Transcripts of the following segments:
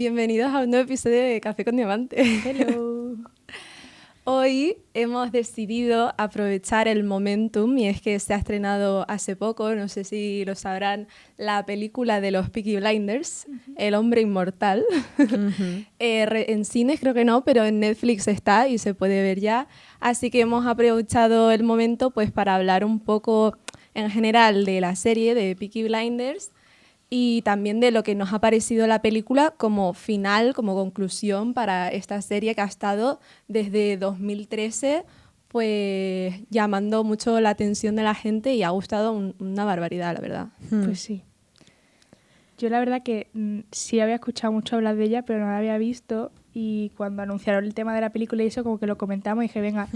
Bienvenidos a un nuevo episodio de Café con Diamante. Hello. Hoy hemos decidido aprovechar el momentum y es que se ha estrenado hace poco, no sé si lo sabrán, la película de los Peaky Blinders, El hombre inmortal. En cines creo que no, pero en Netflix está y se puede ver ya. Así que hemos aprovechado el momento pues para hablar un poco en general de la serie de Peaky Blinders y también de lo que nos ha parecido la película como final, como conclusión para esta serie que ha estado desde 2013 pues llamando mucho la atención de la gente y ha gustado una barbaridad, la verdad. Pues sí. Yo la verdad que sí había escuchado mucho hablar de ella, pero no la había visto, y cuando anunciaron el tema de la película y eso, como que lo comentamos y dije, venga,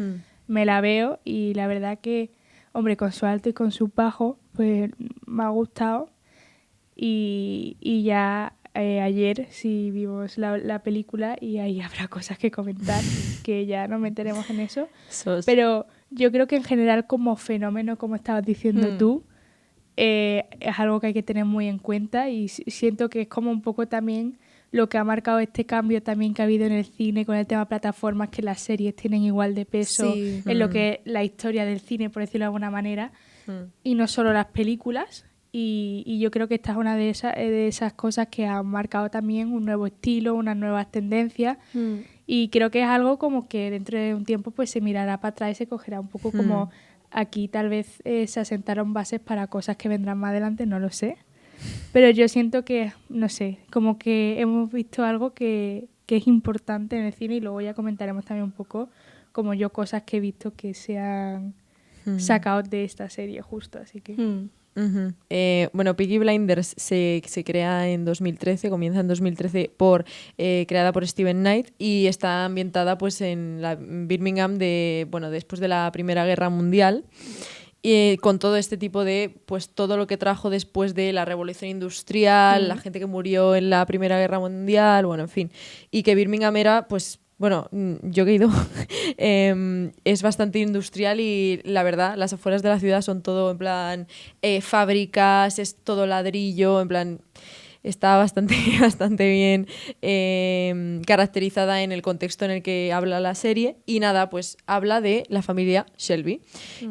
me la veo, y la verdad que, hombre, con su alto y con su bajo, pues me ha gustado. Y ya ayer sí vimos la película y ahí habrá cosas que comentar, que ya no meteremos en eso. Pero yo creo que en general como fenómeno, como estabas diciendo tú, es algo que hay que tener muy en cuenta, y siento que es como un poco también lo que ha marcado este cambio también que ha habido en el cine con el tema de plataformas, que las series tienen igual de peso en lo que es la historia del cine, por decirlo de alguna manera, y no solo las películas. Y yo creo que esta es una de esas cosas que han marcado también un nuevo estilo, unas nuevas tendencias. Y creo que es algo como que dentro de un tiempo pues se mirará para atrás y se cogerá un poco como aquí tal vez se asentaron bases para cosas que vendrán más adelante, no lo sé. Pero yo siento que, no sé, como que hemos visto algo que es importante en el cine, y luego ya comentaremos también un poco como yo cosas que he visto que se han sacado de esta serie justo, así que... Bueno, Peaky Blinders se crea en 2013, comienza en 2013 creada por Steven Knight, y está ambientada pues en Birmingham después de la Primera Guerra Mundial, con todo este tipo de, pues todo lo que trajo después de la Revolución Industrial, la gente que murió en la Primera Guerra Mundial, bueno, en fin, y que Birmingham era, pues, bueno, yo que he ido, es bastante industrial, y la verdad, las afueras de la ciudad son todo en plan fábricas, es todo ladrillo, en plan... Está bastante bien caracterizada en el contexto en el que habla la serie. Y nada, pues habla de la familia Shelby,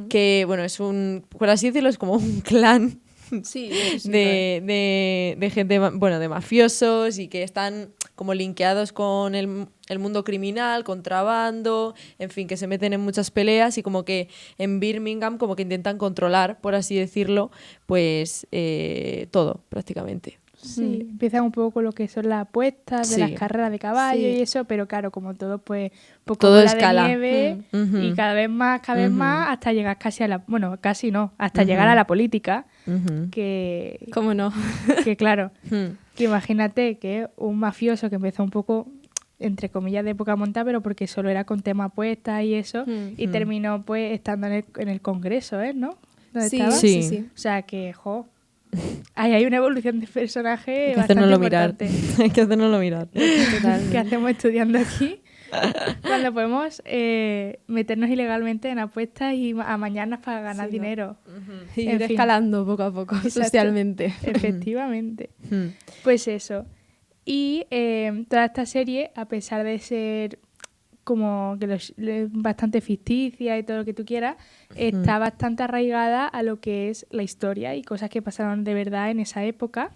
que, bueno, es por así decirlo, es como un clan de gente, bueno, de mafiosos, y que están como linkeados con el mundo criminal, contrabando, en fin, que se meten en muchas peleas, y como que en Birmingham como que intentan controlar, por así decirlo, pues todo, prácticamente. Sí, empiezan un poco con lo que son las apuestas de las carreras de caballo y eso, pero claro, como todo, pues poco todo bola escala. De nieve, y cada vez más, hasta llegar casi a la... Bueno, casi no, hasta llegar a la política, que... ¿Cómo no? Que claro, que imagínate que un mafioso que empezó un poco, entre comillas, de época montada, pero porque solo era con tema apuestas y eso, y terminó pues estando en el Congreso, ¿no? ¿Dónde estaba? Sí. O sea que, hay una evolución de personaje Hay que bastante hacérnoslo importante. mirar. Hay que hacérnoslo mirar. ¿Qué hacemos estudiando aquí? Cuando podemos meternos ilegalmente en apuestas y amañarnos para ganar dinero. Y ir escalando poco a poco. Exacto. Socialmente. Efectivamente. Pues eso. Y toda esta serie, a pesar de ser como que bastante ficticia y todo lo que tú quieras, está bastante arraigada a lo que es la historia y cosas que pasaron de verdad en esa época.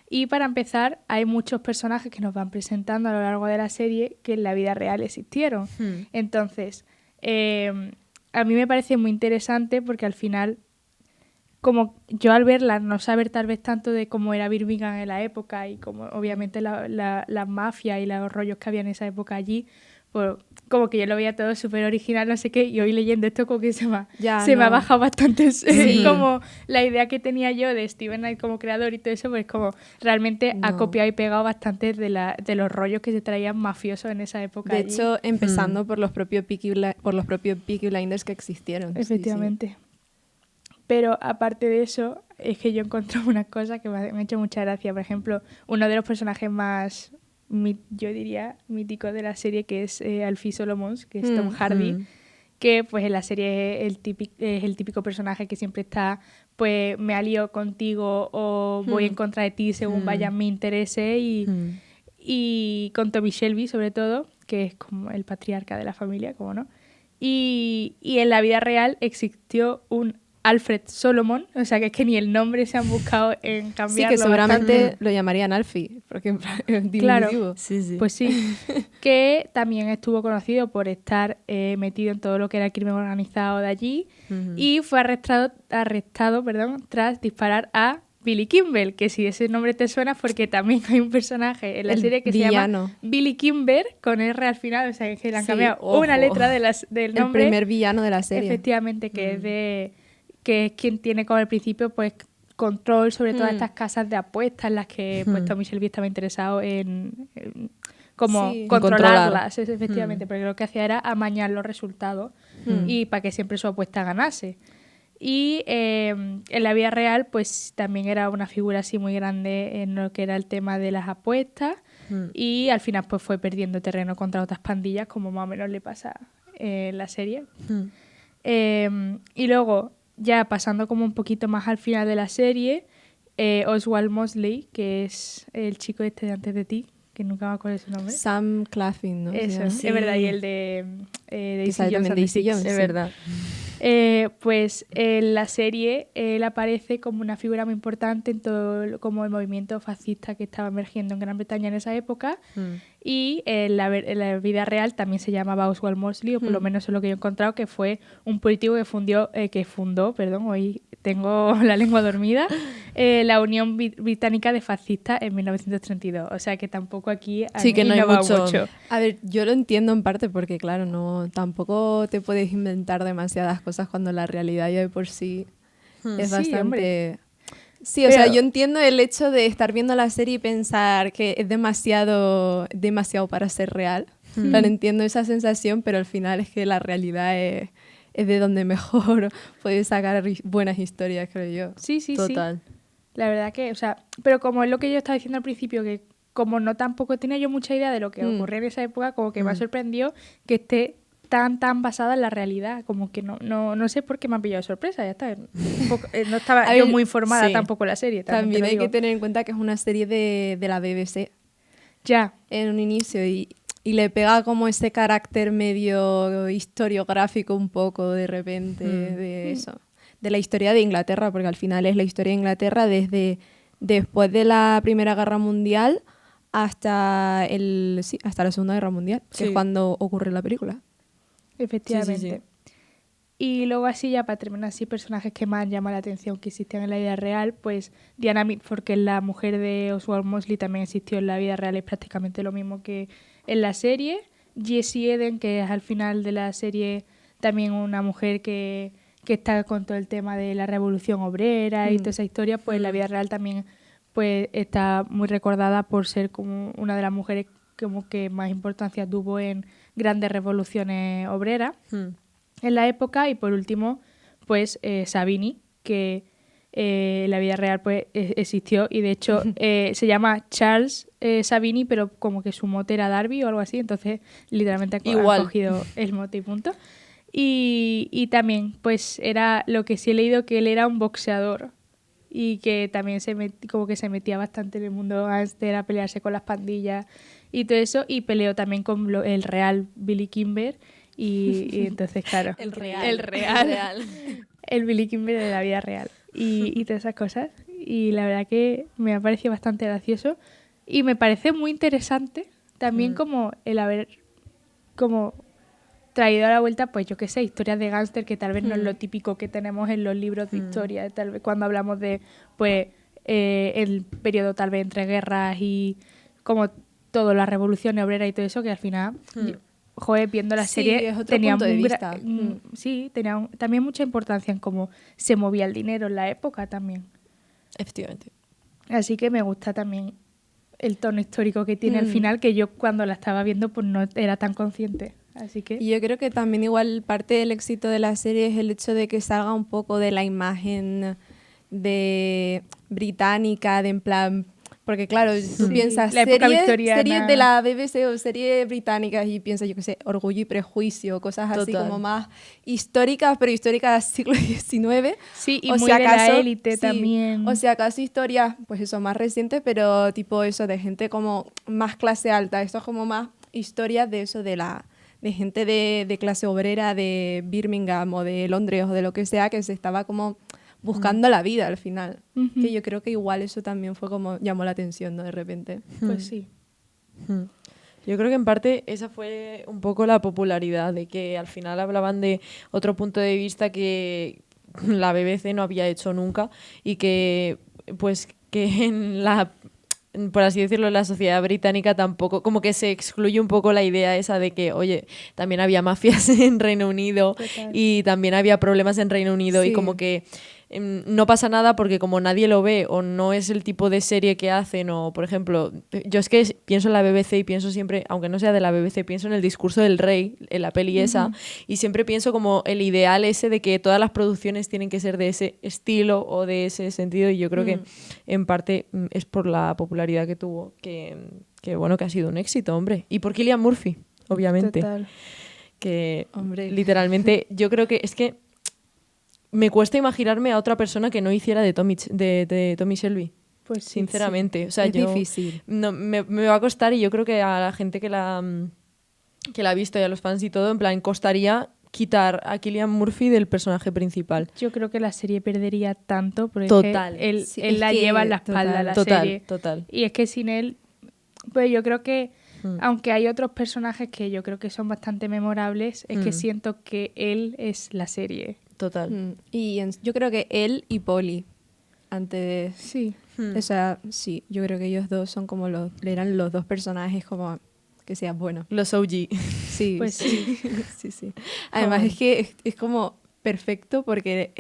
Y para empezar, hay muchos personajes que nos van presentando a lo largo de la serie que en la vida real existieron. Entonces, a mí me parece muy interesante porque al final, como yo al verla, no saber tal vez tanto de cómo era Birmingham en la época y como obviamente las mafias y los rollos que había en esa época allí, pues como que yo lo veía todo súper original, no sé qué, y hoy leyendo esto como que se me ha bajado bastante como la idea que tenía yo de Steven Knight como creador y todo eso, pues como realmente ha copiado y pegado bastante de los rollos que se traían mafiosos en esa época. De hecho, empezando por los propios Peaky Blinders que existieron. Efectivamente. Sí. Pero aparte de eso, es que yo encontré una cosa que me ha hecho mucha gracia. Por ejemplo, uno de los personajes más, yo diría, míticos de la serie, que es Alfie Solomons, que es Tom Hardy, que pues en la serie es el típico personaje que siempre está, pues me alío contigo o voy en contra de ti según vayan mis intereses, y y con Tommy Shelby sobre todo, que es como el patriarca de la familia, como no. Y en la vida real existió un Alfred Solomon, o sea que es que ni el nombre se han buscado en cambiarlo. Sí, que seguramente bastante. lo llamarían Alfie, porque es Claro. diminutivo. Sí, sí. Pues sí, que también estuvo conocido por estar metido en todo lo que era el crimen organizado de allí y fue arrestado, tras disparar a Billy Kimber, que si ese nombre te suena porque también hay un personaje en la El serie que se villano. llama Billy Kimber con R al final, o sea que le han Sí, cambiado ojo. una letra del nombre. El primer villano de la serie. Efectivamente, que es quien tiene como al principio pues control sobre todas estas casas de apuestas en las que pues Tommy Shelby estaba interesado en como Sí. controlarlas, efectivamente, porque lo que hacía era amañar los resultados y para que siempre su apuesta ganase. Y en la vida real pues también era una figura así muy grande en lo que era el tema de las apuestas y al final pues fue perdiendo terreno contra otras pandillas como más o menos le pasa en la serie. Y luego, ya pasando como un poquito más al final de la serie, Oswald Mosley, que es el chico este de Antes de ti, que nunca me acuerdo de su nombre. Sam Claflin, ¿no? Eso, Se llama. es verdad, y el de Daisy sale Jones también and the Daisy Six. Jones, Es sí. verdad. Pues en la serie él aparece como una figura muy importante en todo como el movimiento fascista que estaba emergiendo en Gran Bretaña en esa época y en la vida real también se llamaba Oswald Mosley, o por lo menos es lo que yo he encontrado, que fue un político que fundó, hoy tengo la lengua dormida, la Unión Británica de Fascistas en 1932. O sea que tampoco aquí han Sí, que no hay innovado mucho. A ver, yo lo entiendo en parte porque, claro, no tampoco te puedes inventar demasiadas cosas cuando la realidad ya de por sí es Sí, bastante... hombre. Sí, o sea, Pero- yo entiendo el hecho de estar viendo la serie y pensar que es demasiado para ser real. En plan, entiendo esa sensación, pero al final es que la realidad es de donde mejor puedes sacar buenas historias, creo yo. Sí, sí, sí. Total. La verdad que, o sea, pero como es lo que yo estaba diciendo al principio, que como no tampoco tenía yo mucha idea de lo que ocurría en esa época, como que me ha sorprendido que esté tan basada en la realidad, como que no sé por qué me ha pillado de sorpresa, ya está. No estaba A yo ver, muy informada sí. tampoco en la serie, también te También lo hay digo. que tener en cuenta que es una serie de la BBC Ya, en un inicio y le pega como ese carácter medio historiográfico un poco de repente de eso, de la historia de Inglaterra, porque al final es la historia de Inglaterra desde después de la Primera Guerra Mundial hasta hasta la Segunda Guerra Mundial, que es Sí. cuando ocurre la película. efectivamente. Y luego así ya para terminar así personajes que más llaman la atención que existían en la vida real, pues Diana Mitford, que es la mujer de Oswald Mosley, también existió en la vida real, es prácticamente lo mismo que en la serie. Jessie Eden, que es al final de la serie también una mujer que está con todo el tema de la revolución obrera y toda esa historia, pues en la vida real también pues está muy recordada por ser como una de las mujeres como que más importancia tuvo en grandes revoluciones obreras en la época. Y por último pues Savini, que en la vida real pues existió y de hecho se llama Charles Savini, pero como que su mote era Darby o algo así, entonces literalmente ha Igual. cogido el mote y punto. Y también pues era lo que sí he leído, que él era un boxeador y que también como que se metía bastante en el mundo gángster a pelearse con las pandillas y todo eso, y peleó también con el real Billy Kimber y entonces claro, el Billy Kimber de la vida real y todas esas cosas, y la verdad que me ha parecido bastante gracioso y me parece muy interesante también como el haber como traído a la vuelta, pues yo qué sé, historias de gángster que tal vez no es lo típico que tenemos en los libros de historia, tal vez cuando hablamos de pues el periodo tal vez entre guerras y como todo, la revolución obrera y todo eso, que al final, joder, viendo la Sí, serie es otro tenía punto de un vista. sí, tenía también mucha importancia en cómo se movía el dinero en la época también. Efectivamente. Así que me gusta también el tono histórico que tiene al final, que yo cuando la estaba viendo pues no era tan consciente. Así que... Y yo creo que también igual parte del éxito de la serie es el hecho de que salga un poco de la imagen de británica, de en plan, Porque claro, tú Sí, piensas la época victoriana. series de la BBC o series británicas y piensas, yo qué sé, Orgullo y Prejuicio, cosas así Total. como más históricas, pero históricas del siglo XIX. Sí, y O muy si de la acaso- élite sí, también. O si acaso historias, pues eso, más recientes, pero tipo eso, de gente como más clase alta. Esto es como más historias de eso, de gente de clase obrera de Birmingham o de Londres o de lo que sea, que se estaba como buscando la vida al final. Ujú. Que yo creo que igual eso también fue como llamó la atención, ¿no? De repente. Pues sí. Hmm. Yo creo que en parte esa fue un poco la popularidad, de que al final hablaban de otro punto de vista que la BBC no había hecho nunca y que, pues, que por así decirlo, en la sociedad británica tampoco, como que se excluye un poco la idea esa de que, oye, también había mafias en Reino Unido Total. y también había problemas en Reino Unido y Sí. como que no pasa nada porque como nadie lo ve o no es el tipo de serie que hacen o, por ejemplo, yo es que pienso en la BBC y pienso siempre, aunque no sea de la BBC, pienso en El discurso del rey, en la peli esa, y siempre pienso como el ideal ese de que todas las producciones tienen que ser de ese estilo o de ese sentido y yo creo que en parte es por la popularidad que tuvo, que bueno, que ha sido un éxito, hombre. Y por Cillian Murphy, obviamente. Total. Que Hombre. literalmente yo creo que es que me cuesta imaginarme a otra persona que no hiciera de Tommy Shelby. Pues sí. Sinceramente. O sea, Es yo difícil. no, me va a costar y yo creo que a la gente que la ha visto y a los fans y todo, en plan, costaría quitar a Cillian Murphy del personaje principal. Yo creo que la serie perdería tanto porque Total. él, Sí, él es la que lleva en la espalda, la Total, serie. total. Y es que sin él, pues yo creo que, aunque hay otros personajes que yo creo que son bastante memorables, es que siento que él es la serie. Total. Y yo creo que él y Polly, antes... Sí. O sea, sí, yo creo que ellos dos son como eran los dos personajes como que sean buenos. Los OG. Sí, Pues sí. sí, sí. Además es que es como perfecto porque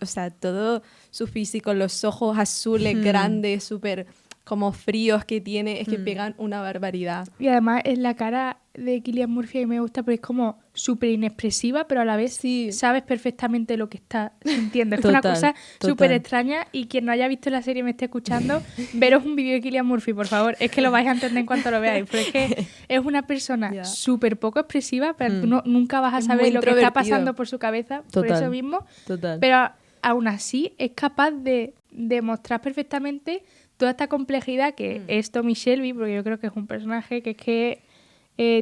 o sea, todo su físico, los ojos azules grandes, súper como fríos que tiene, es que pegan una barbaridad. Y además es la cara de Cillian Murphy y me gusta porque es como súper inexpresiva, pero a la vez Sí. sabes perfectamente lo que está sintiendo. Es Total, una cosa total. súper extraña y quien no haya visto la serie y me esté escuchando, veros un vídeo de Cillian Murphy, por favor. Es que lo vais a entender en cuanto lo veáis. Pero es que es una persona Ya. súper poco expresiva, pero tú nunca vas a Es saber muy lo que está introvertido. pasando por su cabeza, por Total. eso mismo. Total. Pero aún así es capaz de demostrar perfectamente toda esta complejidad que es Tommy Shelby, porque yo creo que es un personaje que es que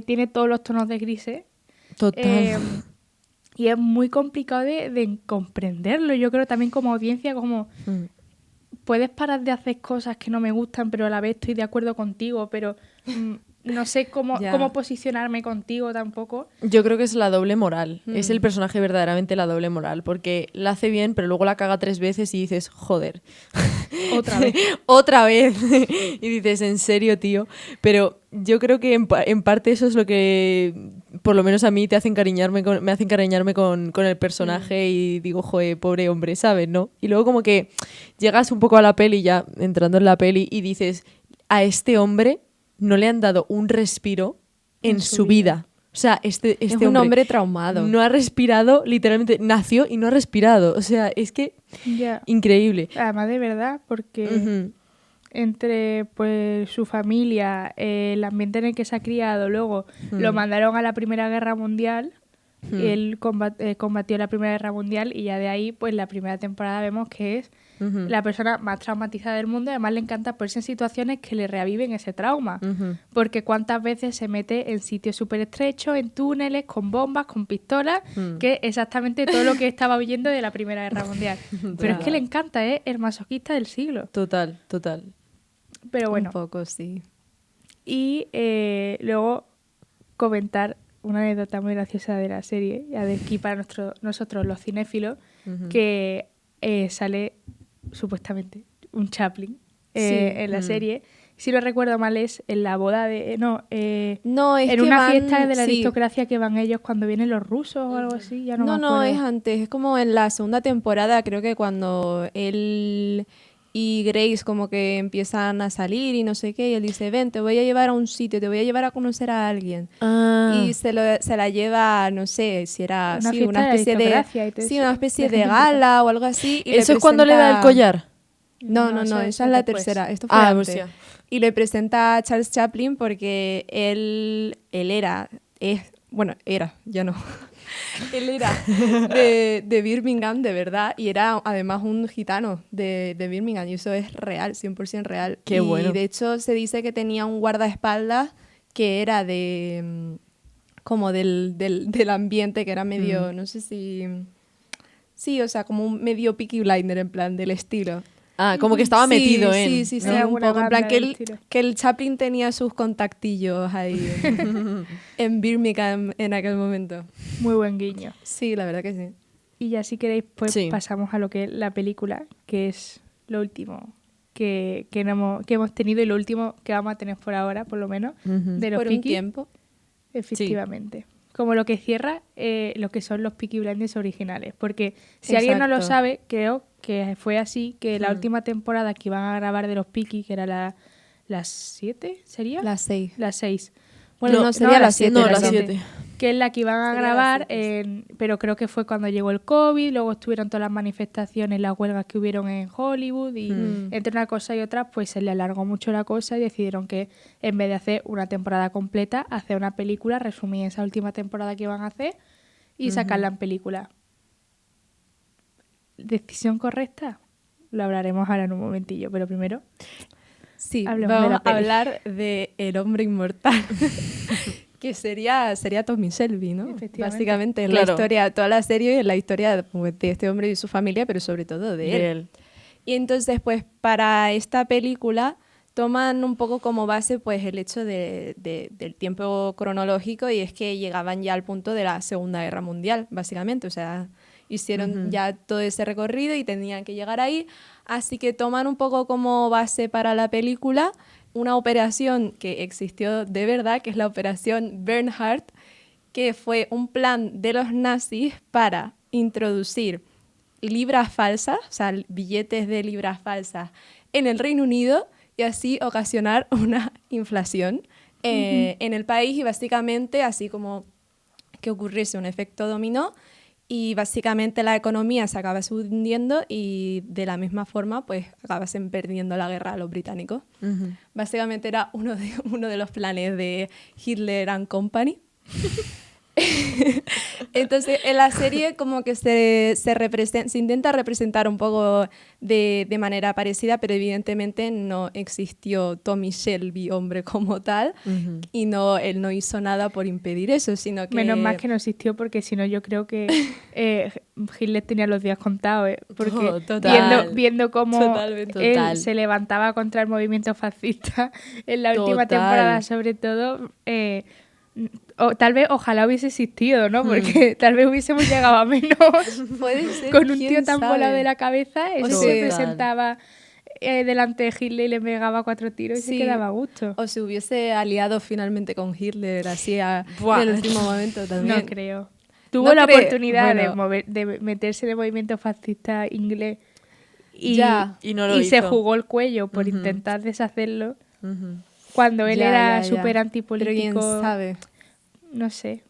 tiene todos los tonos de grises. Total. Y es muy complicado de comprenderlo. Yo creo también como audiencia, como puedes parar de hacer cosas que no me gustan, pero a la vez estoy de acuerdo contigo, pero no sé cómo Ya. posicionarme contigo tampoco. Yo creo que es la doble moral. Es el personaje verdaderamente la doble moral. Porque la hace bien, pero luego la caga 3 veces y dices, joder. Otra vez. Otra vez. Y dices, ¿en serio, tío? Pero yo creo que en parte eso es lo que, por lo menos a mí, me hace encariñarme con el personaje y digo, joder, pobre hombre, ¿sabes? ¿No? Y luego como que llegas un poco a la peli, ya entrando en la peli, y dices, a este hombre no le han dado un respiro en su vida. O sea, este Es un hombre traumado. no ha respirado, literalmente, nació y no ha respirado. O sea, es que Ya. increíble. Además de verdad, porque Ujú. entre pues su familia, el ambiente en el que se ha criado, luego lo mandaron a la Primera Guerra Mundial, él combatió la Primera Guerra Mundial y ya de ahí, pues la primera temporada vemos que es la persona más traumatizada del mundo y además le encanta ponerse en situaciones que le reaviven ese trauma. Porque cuántas veces se mete en sitios súper estrechos, en túneles, con bombas, con pistolas, que es exactamente todo lo que estaba viviendo de la Primera Guerra Mundial. Pero es que le encanta, es el masoquista del siglo. Total, total. Pero bueno, Un poco, sí. y luego comentar una anécdota muy graciosa de la serie, ya de aquí para nosotros los cinéfilos, que sale supuestamente un Chaplin en la serie. Si no recuerdo mal es en la boda de... No, Es en que una van- fiesta de la sí. aristocracia que van ellos cuando vienen los rusos o algo así, ya no me No, acuerdo. es antes. Es como en la segunda temporada, creo que cuando él y Grace como que empiezan a salir y no sé qué, y él dice, ven, te voy a llevar a un sitio, te voy a llevar a conocer a alguien. Y se la lleva, no sé, si era Una sí, fiesta una de especie de, aristocracia y todo sí, eso, una especie de de gente gala o algo así. Y ¿Eso es cuando le da el collar? No, eso esa es la después. tercera. Esto fue antes. hostia. Y le presenta a Charles Chaplin porque él era, ya no. Él era de Birmingham, de verdad, y era además un gitano de Birmingham, y eso es real, 100% real. Qué y bueno. de hecho se dice que tenía un guardaespaldas que era como del ambiente, que era medio, no sé si... Sí, o sea, como un medio Peaky Blinder, en plan, del estilo. Como que estaba metido Sí, en... sí, ¿no? un Alguna poco. En plan, banda que del el, estilo. que el Chaplin tenía sus contactillos ahí en Birmingham en aquel momento. Muy buen guiño. Sí, la verdad que sí. Y ya si queréis, pues Sí. pasamos a lo que es la película, que es lo último que hemos tenido y lo último que vamos a tener por ahora, por lo menos, Ujú. de los Por un Peaky. tiempo. Efectivamente. Como lo que cierra lo que son los Peaky Blinders originales. Porque si alguien no lo Exacto. sabe, creo que fue así, que la Hmm. última temporada que iban a grabar de los Peaky, que era las 7, ¿sería? Las 6. Las 6. Bueno, no, No, sería las siete, 7. No, las las siete. 7. Que es la que iban a Sería grabar, las siete, pero creo que fue cuando llegó el COVID, luego estuvieron todas las manifestaciones, las huelgas que hubieron en Hollywood y entre una cosa y otra pues se le alargó mucho la cosa y decidieron que en vez de hacer una temporada completa, hacer una película, resumir esa última temporada que iban a hacer y sacarla en película. ¿Decisión correcta? Lo hablaremos ahora en un momentillo, pero primero Sí, hablemos de vamos la a peli. hablar de El hombre inmortal. Que sería Tommy Shelby, ¿no? Efectivamente. Básicamente, es Claro. la historia, toda la serie es la historia pues, de este hombre y su familia, pero sobre todo de él. Y entonces, pues, para esta película toman un poco como base pues el hecho del tiempo cronológico, y es que llegaban ya al punto de la Segunda Guerra Mundial, básicamente. O sea, hicieron ya todo ese recorrido y tenían que llegar ahí. Así que toman un poco como base para la película una operación que existió de verdad, que es la Operación Bernhardt, que fue un plan de los nazis para introducir libras falsas, o sea, billetes de libras falsas en el Reino Unido y así ocasionar una inflación en el país, y básicamente así como que ocurriese un efecto dominó y básicamente la economía se acabase hundiendo y de la misma forma pues acabasen perdiendo la guerra a los británicos. Básicamente era uno de los planes de Hitler and Company. Entonces, en la serie como que se intenta representar un poco de manera parecida, pero evidentemente no existió Tommy Shelby, hombre como tal, y él no hizo nada por impedir eso, sino que... Menos mal que no existió, porque si no yo creo que Hitler tenía los días contados, porque Total. viendo cómo Totalmente. él Total. se levantaba contra el movimiento fascista en la última Total. temporada, sobre todo, tal vez ojalá hubiese existido, ¿no? Porque tal vez hubiésemos llegado a menos Puede ser, con un quién tío tan sabe. volado de la cabeza. Ese O se sea- presentaba delante de Hitler y le pegaba 4 tiros y se Sí. quedaba a gusto. O se hubiese aliado finalmente con Hitler así Buah. en el último momento también. No creo. Tuvo No la creo. oportunidad Bueno. de meterse en el movimiento fascista inglés y, Ya. Y no lo se hizo. jugó el cuello por intentar deshacerlo Ujú. cuando él Ya, era ya, ya. súper Pero antipolítico. quién sabe. No sé.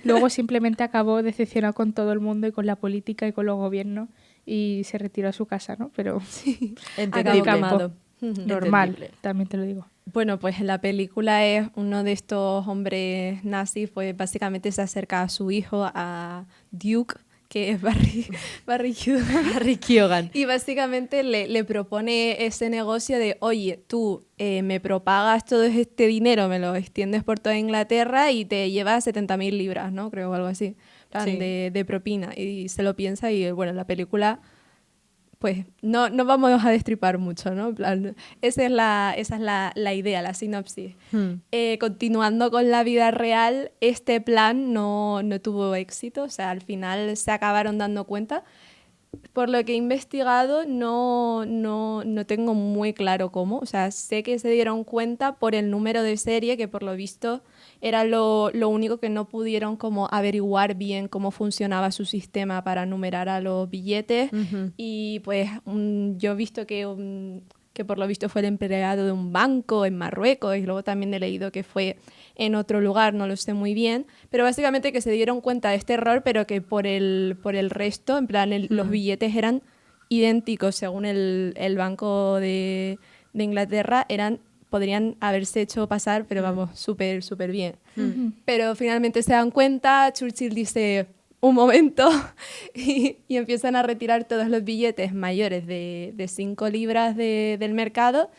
Luego simplemente acabó decepcionado con todo el mundo y con la política y con los gobiernos y se retiró a su casa, ¿no? Pero Entendible. Acabó quemado. normal, Entendible. también te lo digo. Bueno, pues en la película es uno de estos hombres nazis, pues básicamente se acerca a su hijo, a Duke, que es Barry Keoghan. Harry Keoghan. Y básicamente le propone ese negocio de, oye, tú me propagas todo este dinero, me lo extiendes por toda Inglaterra y te llevas 70.000 libras, ¿no? Creo, o algo así, plan, Sí. de propina. Y se lo piensa y, bueno, la película... Pues no vamos a destripar mucho, ¿no? En plan, esa es la idea, la sinopsis. Continuando con la vida real, este plan no tuvo éxito, o sea, al final se acabaron dando cuenta. Por lo que he investigado, no tengo muy claro cómo. O sea, sé que se dieron cuenta por el número de serie, que por lo visto era lo único que no pudieron como averiguar bien cómo funcionaba su sistema para numerar a los billetes. Y pues yo he visto que por lo visto fue el empleado de un banco en Marruecos, y luego también he leído que fue en otro lugar, no lo sé muy bien, pero básicamente que se dieron cuenta de este error, pero que por el resto, en plan, los billetes eran idénticos según el Banco de Inglaterra, podrían haberse hecho pasar, pero vamos, súper, súper bien. Pero finalmente se dan cuenta, Churchill dice, un momento, y empiezan a retirar todos los billetes mayores de 5 libras del mercado.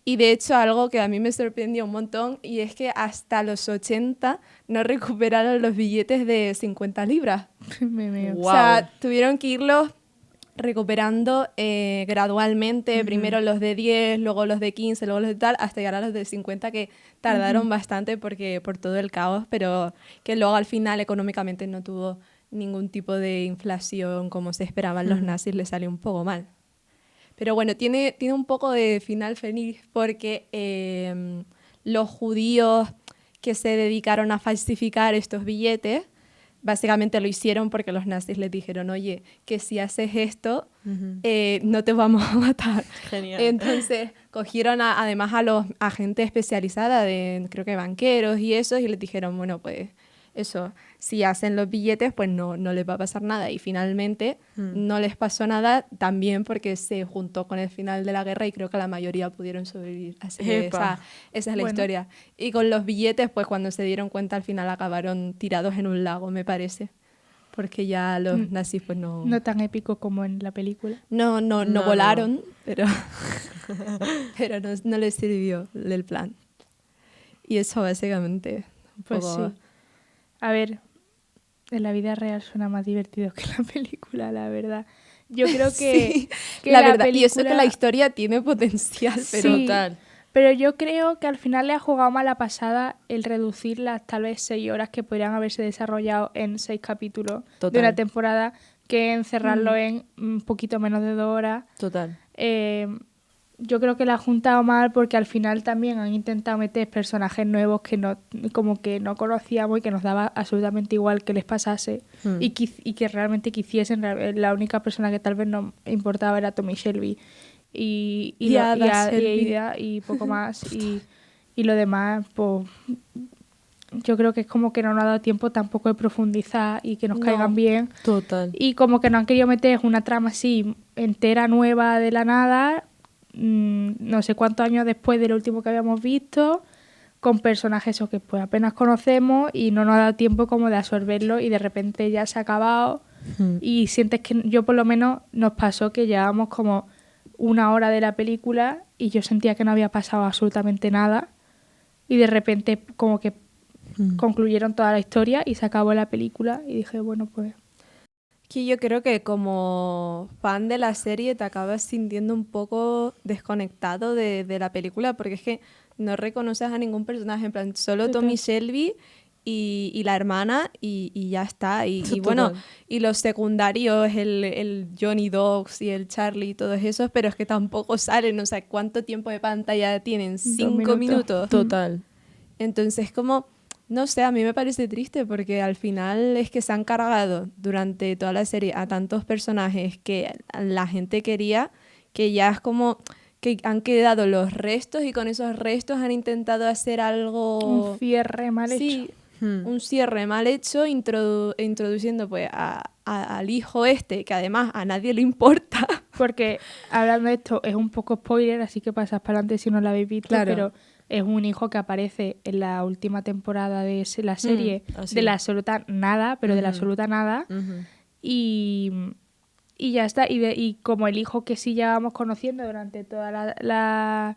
Y de hecho, algo que a mí me sorprendió un montón, y es que hasta los 80 no recuperaron los billetes de 50 libras. Wow. O sea, tuvieron que irlos recuperando gradualmente, primero los de 10, luego los de 15, luego los de tal, hasta llegar a los de 50, que tardaron bastante por todo el caos, pero que luego al final económicamente no tuvo ningún tipo de inflación como se esperaban los nazis, le salió un poco mal. Pero bueno, tiene un poco de final feliz porque los judíos que se dedicaron a falsificar estos billetes básicamente lo hicieron porque los nazis les dijeron, oye, que si haces esto, no te vamos a matar. Genial. Entonces cogieron además a los agentes especializados, creo que banqueros y esos, y les dijeron, bueno, pues eso, si hacen los billetes, pues no les va a pasar nada. Y finalmente no les pasó nada, también porque se juntó con el final de la guerra y creo que la mayoría pudieron sobrevivir. Así que esa es la historia. Y con los billetes, pues cuando se dieron cuenta, al final acabaron tirados en un lago, me parece. Porque ya los nazis, pues no... No tan épico como en la película. No volaron, pero no les sirvió el plan. Y eso básicamente... Pues sí. A ver, en la vida real suena más divertido que la película, la verdad. Yo creo que, sí, que la verdad. película... Y eso que la historia tiene potencial, pero sí, total. Pero yo creo que al final le ha jugado mala pasada el reducir las tal vez 6 horas que podrían haberse desarrollado en 6 capítulos de una temporada, que encerrarlo en un poquito menos de 2 horas. Total. Yo creo que la ha juntado mal porque al final también han intentado meter personajes nuevos que no conocíamos y que nos daba absolutamente igual que les pasase y que realmente quisiesen. La única persona que tal vez nos importaba era Tommy Shelby y poco más. Y lo demás, pues yo creo que es como que no nos ha dado tiempo tampoco de profundizar y que nos caigan bien. Total. Y como que no han querido meter una trama así entera, nueva, de la nada, no sé cuántos años después de lo último que habíamos visto, con personajes que pues apenas conocemos y no nos ha dado tiempo como de absorberlo y de repente ya se ha acabado y sientes que yo por lo menos nos pasó que llevábamos como 1 hora de la película y yo sentía que no había pasado absolutamente nada y de repente como que concluyeron toda la historia y se acabó la película y dije, bueno, pues... Que yo creo que como fan de la serie te acabas sintiendo un poco desconectado de la película porque es que no reconoces a ningún personaje, en plan, solo Tommy Shelby y la hermana y ya está. Y bueno, y los secundarios, el Johnny Dogs y el Charlie y todos esos, pero es que tampoco salen, o sea, ¿cuánto tiempo de pantalla tienen? 5 minutos. Total. Entonces, como... No sé, a mí me parece triste porque al final es que se han cargado durante toda la serie a tantos personajes que la gente quería, que ya es como que han quedado los restos y con esos restos han intentado hacer algo... Un cierre mal hecho. Sí, un cierre mal hecho, introduciendo pues al hijo este, que además a nadie le importa. Porque hablando de esto, es un poco spoiler, así que pasas para adelante si no lo habéis visto, Claro. pero... Es un hijo que aparece en la última temporada de la serie de la absoluta nada, pero de la absoluta nada. Y ya está. Y como el hijo que sí llevábamos conociendo durante toda la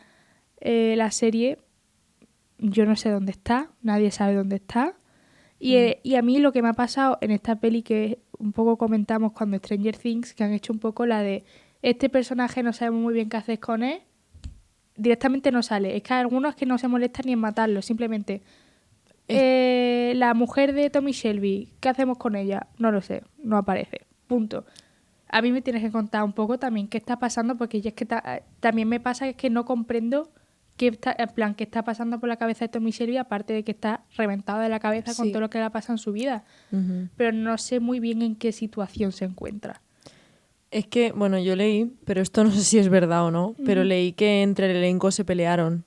serie, yo no sé dónde está, nadie sabe dónde está. Y a mí lo que me ha pasado en esta peli, que un poco comentamos cuando Stranger Things, que han hecho un poco la de este personaje no sabemos muy bien qué hacer con él, directamente no sale. Es que hay algunos que no se molestan ni en matarlo, simplemente. La mujer de Tommy Shelby, ¿qué hacemos con ella? No lo sé, no aparece. Punto. A mí me tienes que contar un poco también qué está pasando, porque ya es que también me pasa que no comprendo qué está pasando por la cabeza de Tommy Shelby, aparte de que está reventado de la cabeza con todo lo que le ha pasado en su vida. Pero no sé muy bien en qué situación se encuentra. Es que, bueno, yo leí, pero esto no sé si es verdad o no, pero leí que entre el elenco se pelearon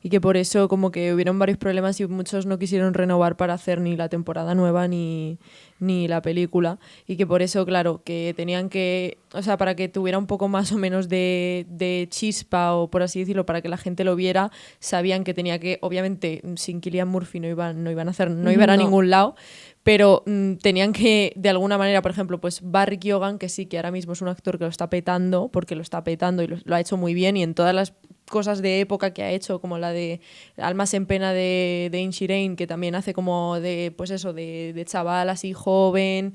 y que por eso como que hubieron varios problemas y muchos no quisieron renovar para hacer ni la temporada nueva ni la película, y que por eso, claro, que tenían que, o sea, para que tuviera un poco más o menos de chispa, o por así decirlo, para que la gente lo viera, sabían que tenía que, obviamente, sin Cillian Murphy no iban a ir a ningún lado, pero tenían que, de alguna manera, por ejemplo, pues Barry Keoghan, que sí, que ahora mismo es un actor que lo está petando, porque lo está petando y lo ha hecho muy bien, y en todas las cosas de época que ha hecho, como la de Almas en pena de Inshirain, que también hace como de, pues eso, de chaval así joven,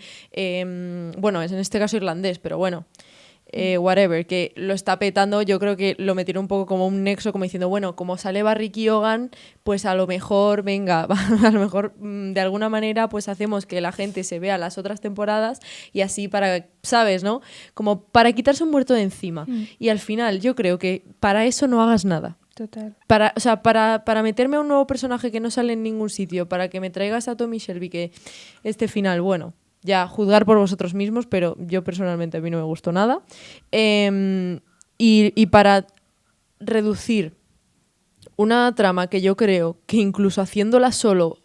bueno, es en este caso irlandés, pero bueno, whatever, que lo está petando. Yo creo que lo metieron un poco como un nexo, como diciendo, bueno, como sale Barry Keoghan, pues a lo mejor, venga, a lo mejor de alguna manera pues hacemos que la gente se vea las otras temporadas, y así para, ¿sabes, no? Como para quitarse un muerto de encima. Y al final yo creo que para eso no hagas nada. Total. O sea, para meterme a un nuevo personaje que no sale en ningún sitio, para que me traigas a Tommy Shelby, que este final, bueno, ya juzgar por vosotros mismos, pero yo personalmente a mí no me gustó nada. Y para reducir una trama que yo creo que incluso haciéndola solo,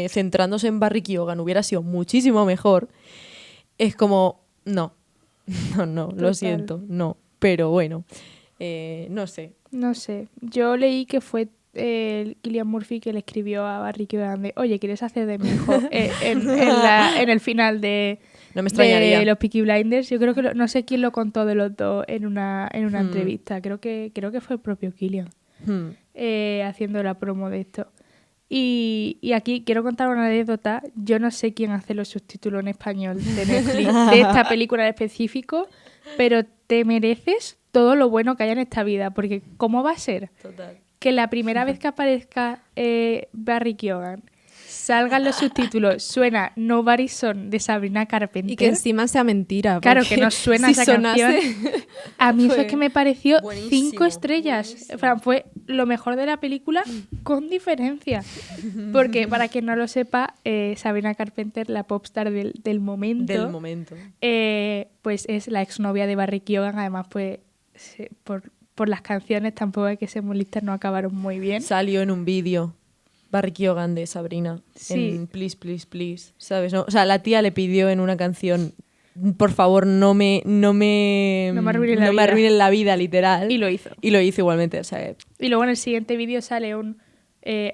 centrándose en Barry Keoghan, hubiera sido muchísimo mejor, es como, no, lo siento, no. Pero bueno, no sé. No sé. Yo leí que fue Cillian Murphy que le escribió a Barry Keoghan de, oye, ¿quieres hacer de mi hijo en el final No me extrañaría. de los Peaky Blinders? Yo creo que no sé quién lo contó de los dos en una entrevista. Creo que fue el propio Cillian haciendo la promo de esto. Y aquí quiero contar una anécdota. Yo no sé quién hace los subtítulos en español de Netflix de esta película en específico, pero te mereces todo lo bueno que haya en esta vida, porque ¿cómo va a ser? Total. Que la primera vez que aparezca Barry Keoghan salgan los subtítulos, suena Nobody's Son de Sabrina Carpenter. Y que encima sea mentira. Claro, que no suena si esa canción. A mí eso es que me pareció buenísimo, 5 estrellas. buenísimo. O sea, fue lo mejor de la película con diferencia. Porque, para quien no lo sepa, Sabrina Carpenter, la popstar del momento, pues es la exnovia de Barry Keoghan. Además, pues por las canciones tampoco hay que ser muy listas, no acabaron muy bien. Salió en un vídeo Barry Keoghan de Sabrina, Sí. en Please, Please, Please, ¿sabes? ¿No? O sea, la tía le pidió en una canción, por favor, no me arruinen la vida, literal. Y lo hizo. Y lo hizo igualmente, o sea, Y luego en el siguiente vídeo sale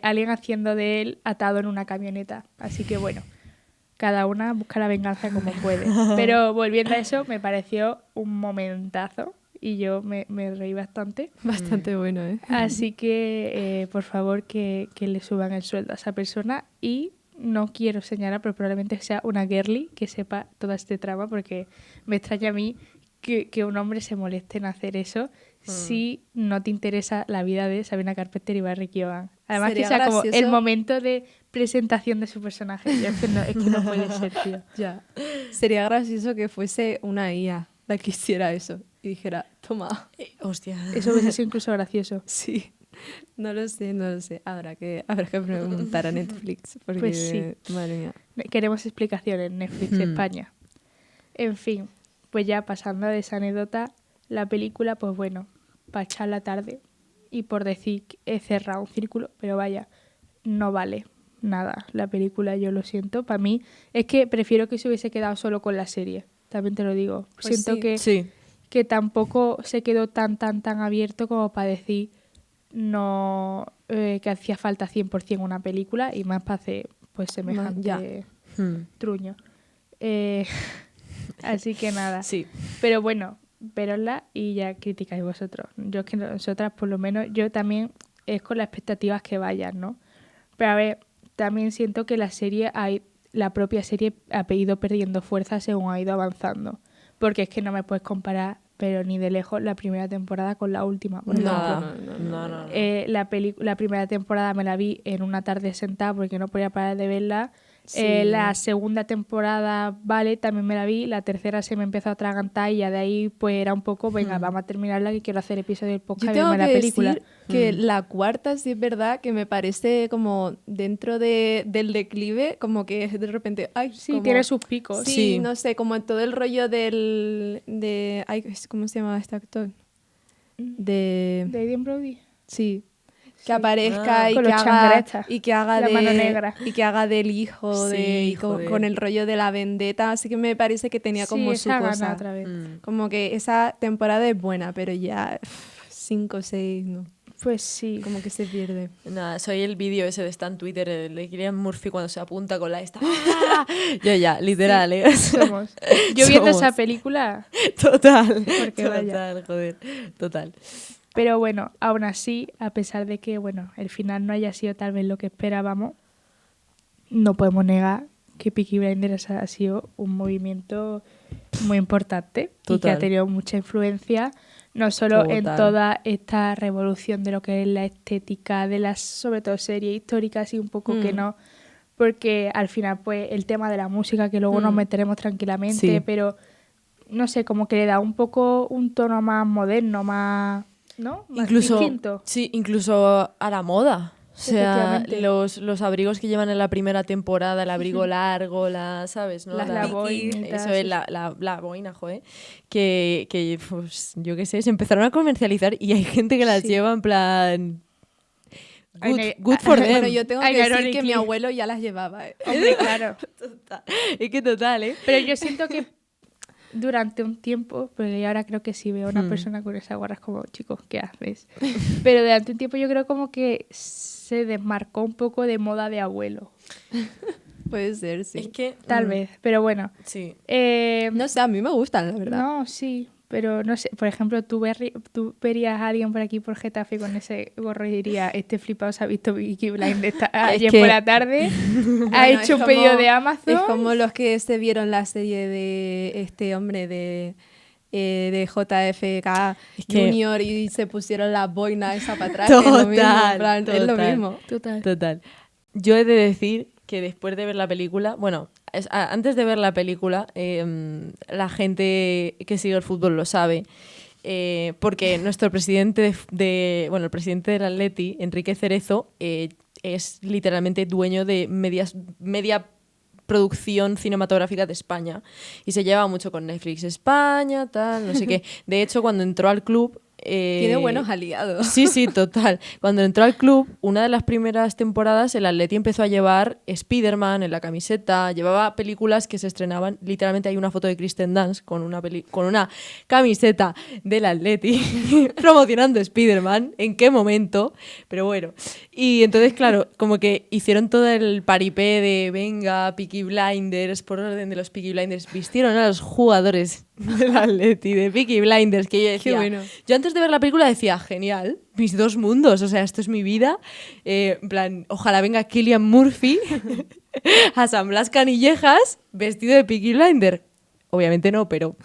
alguien haciendo de él atado en una camioneta. Así que bueno, cada una busca la venganza como puede. Pero volviendo a eso, me pareció un momentazo y yo me reí bastante. Bastante bueno, ¿eh? Así que, por favor, que le suban el sueldo a esa persona. Y no quiero señalar, pero probablemente sea una girly que sepa toda este trama, porque me extraña a mí que un hombre se moleste en hacer eso si no te interesa la vida de Sabrina Carpenter y Barry Keoghan. Además, Sería que sea como gracioso. el momento de presentación de su personaje. Es que no puede ser, tío. Ya. Sería gracioso que fuese una IA la que hiciera eso y dijera, toma. hostia. Eso hubiese sido incluso gracioso. Sí. No lo sé. Habrá que preguntar a Netflix. Porque, Pues sí. madre mía. Queremos explicaciones en Netflix España. En fin, pues ya pasando de esa anécdota, la película, pues bueno, para echar la tarde y por decir que he cerrado un círculo, pero vaya, no vale nada la película, yo lo siento. Para mí es que prefiero que se hubiese quedado solo con la serie, también te lo digo. Pues Siento sí. que tampoco se quedó tan abierto como para decir no que hacía falta 100% una película, y más para hacer pues semejante truño. Así que nada. Sí. Pero bueno, verodla y ya criticáis vosotros. Yo es que nosotras, por lo menos, yo también es con las expectativas que vayan, ¿no? Pero a ver, también siento que la propia serie ha ido perdiendo fuerza según ha ido avanzando. Porque es que no me puedes comparar, pero ni de lejos, la primera temporada con la última. Por ejemplo. No. La primera temporada me la vi en una tarde sentada porque no podía parar de verla. Sí. La segunda temporada, vale, también me la vi. La tercera se me empezó a atragantar y ya de ahí pues era un poco, venga, vamos a terminarla que quiero hacer episodio del podcast Yo y tengo verme que la película. decir que la cuarta sí es verdad que me parece como dentro del declive, como que de repente... Ay, Sí, como- tiene sus picos. Sí, Sí. no sé, como todo el rollo ay, ¿cómo se llama este actor? ¿De Adrien Brody? Sí. que aparezca y con que los haga changueretas, y que haga la mano negra. y que haga del hijo Sí, y joder. con el rollo de la vendetta, así que me parece que tenía como su esa gana cosa. otra vez. Como que esa temporada es buena, pero ya 5 o 6 no, Pues sí. como que se pierde. Nada, soy el vídeo ese de está en Twitter, el de Cillian Murphy cuando se apunta con la esta. ¡Ah! Yo ya, literal, ¿eh? O sea, Somos. Yo viendo somos. esa película, Total. Porque vaya. Total, joder. Total. pero bueno, aún así, a pesar de que, bueno, el final no haya sido tal vez lo que esperábamos, no podemos negar que Peaky Blinders ha sido un movimiento muy importante y que Total. ha tenido mucha influencia, no solo en Total. toda esta revolución de lo que es la estética de las, sobre todo, series históricas y un poco que no, porque al final, pues, el tema de la música, que luego nos meteremos tranquilamente, Sí. pero, no sé, como que le da un poco un tono más moderno, más, ¿no? Más Incluso, distinto. sí, incluso a la moda. O sea, Efectivamente. los abrigos que llevan en la primera temporada, el abrigo largo, ¿sabes? ¿No? La boinita, eso es, sí. la boina, joder. Que pues, yo qué sé, se empezaron a comercializar y hay gente que las Sí. lleva en plan... Ay, Good for them. Bueno, yo tengo Ay, que decir que ironically. mi abuelo ya las llevaba. Hombre, claro. Total. Es que total, ¿eh? Pero yo siento que durante un tiempo, porque ahora creo que si veo a una persona con esa gorra es como, chicos, ¿qué haces? Pero durante un tiempo yo creo como que se desmarcó un poco de moda de abuelo. Puede ser, sí. Es que... Tal vez, pero bueno. Sí. No sé, a mí me gustan, la verdad. No, sí, pero no sé. Por ejemplo, tú verías a alguien por aquí por Getafe con ese gorro y diría, este flipado se ha visto Peaky Blinders ayer que- por la tarde, ha Bueno, hecho es un pedido como- de Amazon. Es como los que se vieron la serie de este hombre de JFK Es que- Junior y se pusieron la boina esa para atrás. Es lo mismo, en plan, es lo total. mismo. Total. Yo he de decir que después de ver la película, bueno, antes de ver la película, la gente que sigue el fútbol lo sabe, porque nuestro presidente bueno, el presidente del Atleti, Enrique Cerezo, es literalmente dueño de media producción cinematográfica de España y se lleva mucho con Netflix España, tal, no sé qué. De hecho, cuando entró al club... Tiene buenos aliados. Sí, sí, total. Cuando entró al club, una de las primeras temporadas, el Atleti empezó a llevar Spider-Man en la camiseta, llevaba películas que se estrenaban. Literalmente hay una foto de Kristen Dunst con una camiseta del Atleti promocionando Spider-Man. ¿En qué momento? Pero bueno. Y entonces, claro, como que hicieron todo el paripé de venga, Peaky Blinders, por orden de los Peaky Blinders. Vistieron a los jugadores del Atleti, de Peaky Blinders, que yo decía... Qué bueno. Yo antes de ver la película decía, genial, mis dos mundos, o sea, esto es mi vida. En plan, ojalá venga Cillian Murphy a San Blas Canillejas vestido de Peaky Blinder. Obviamente no, pero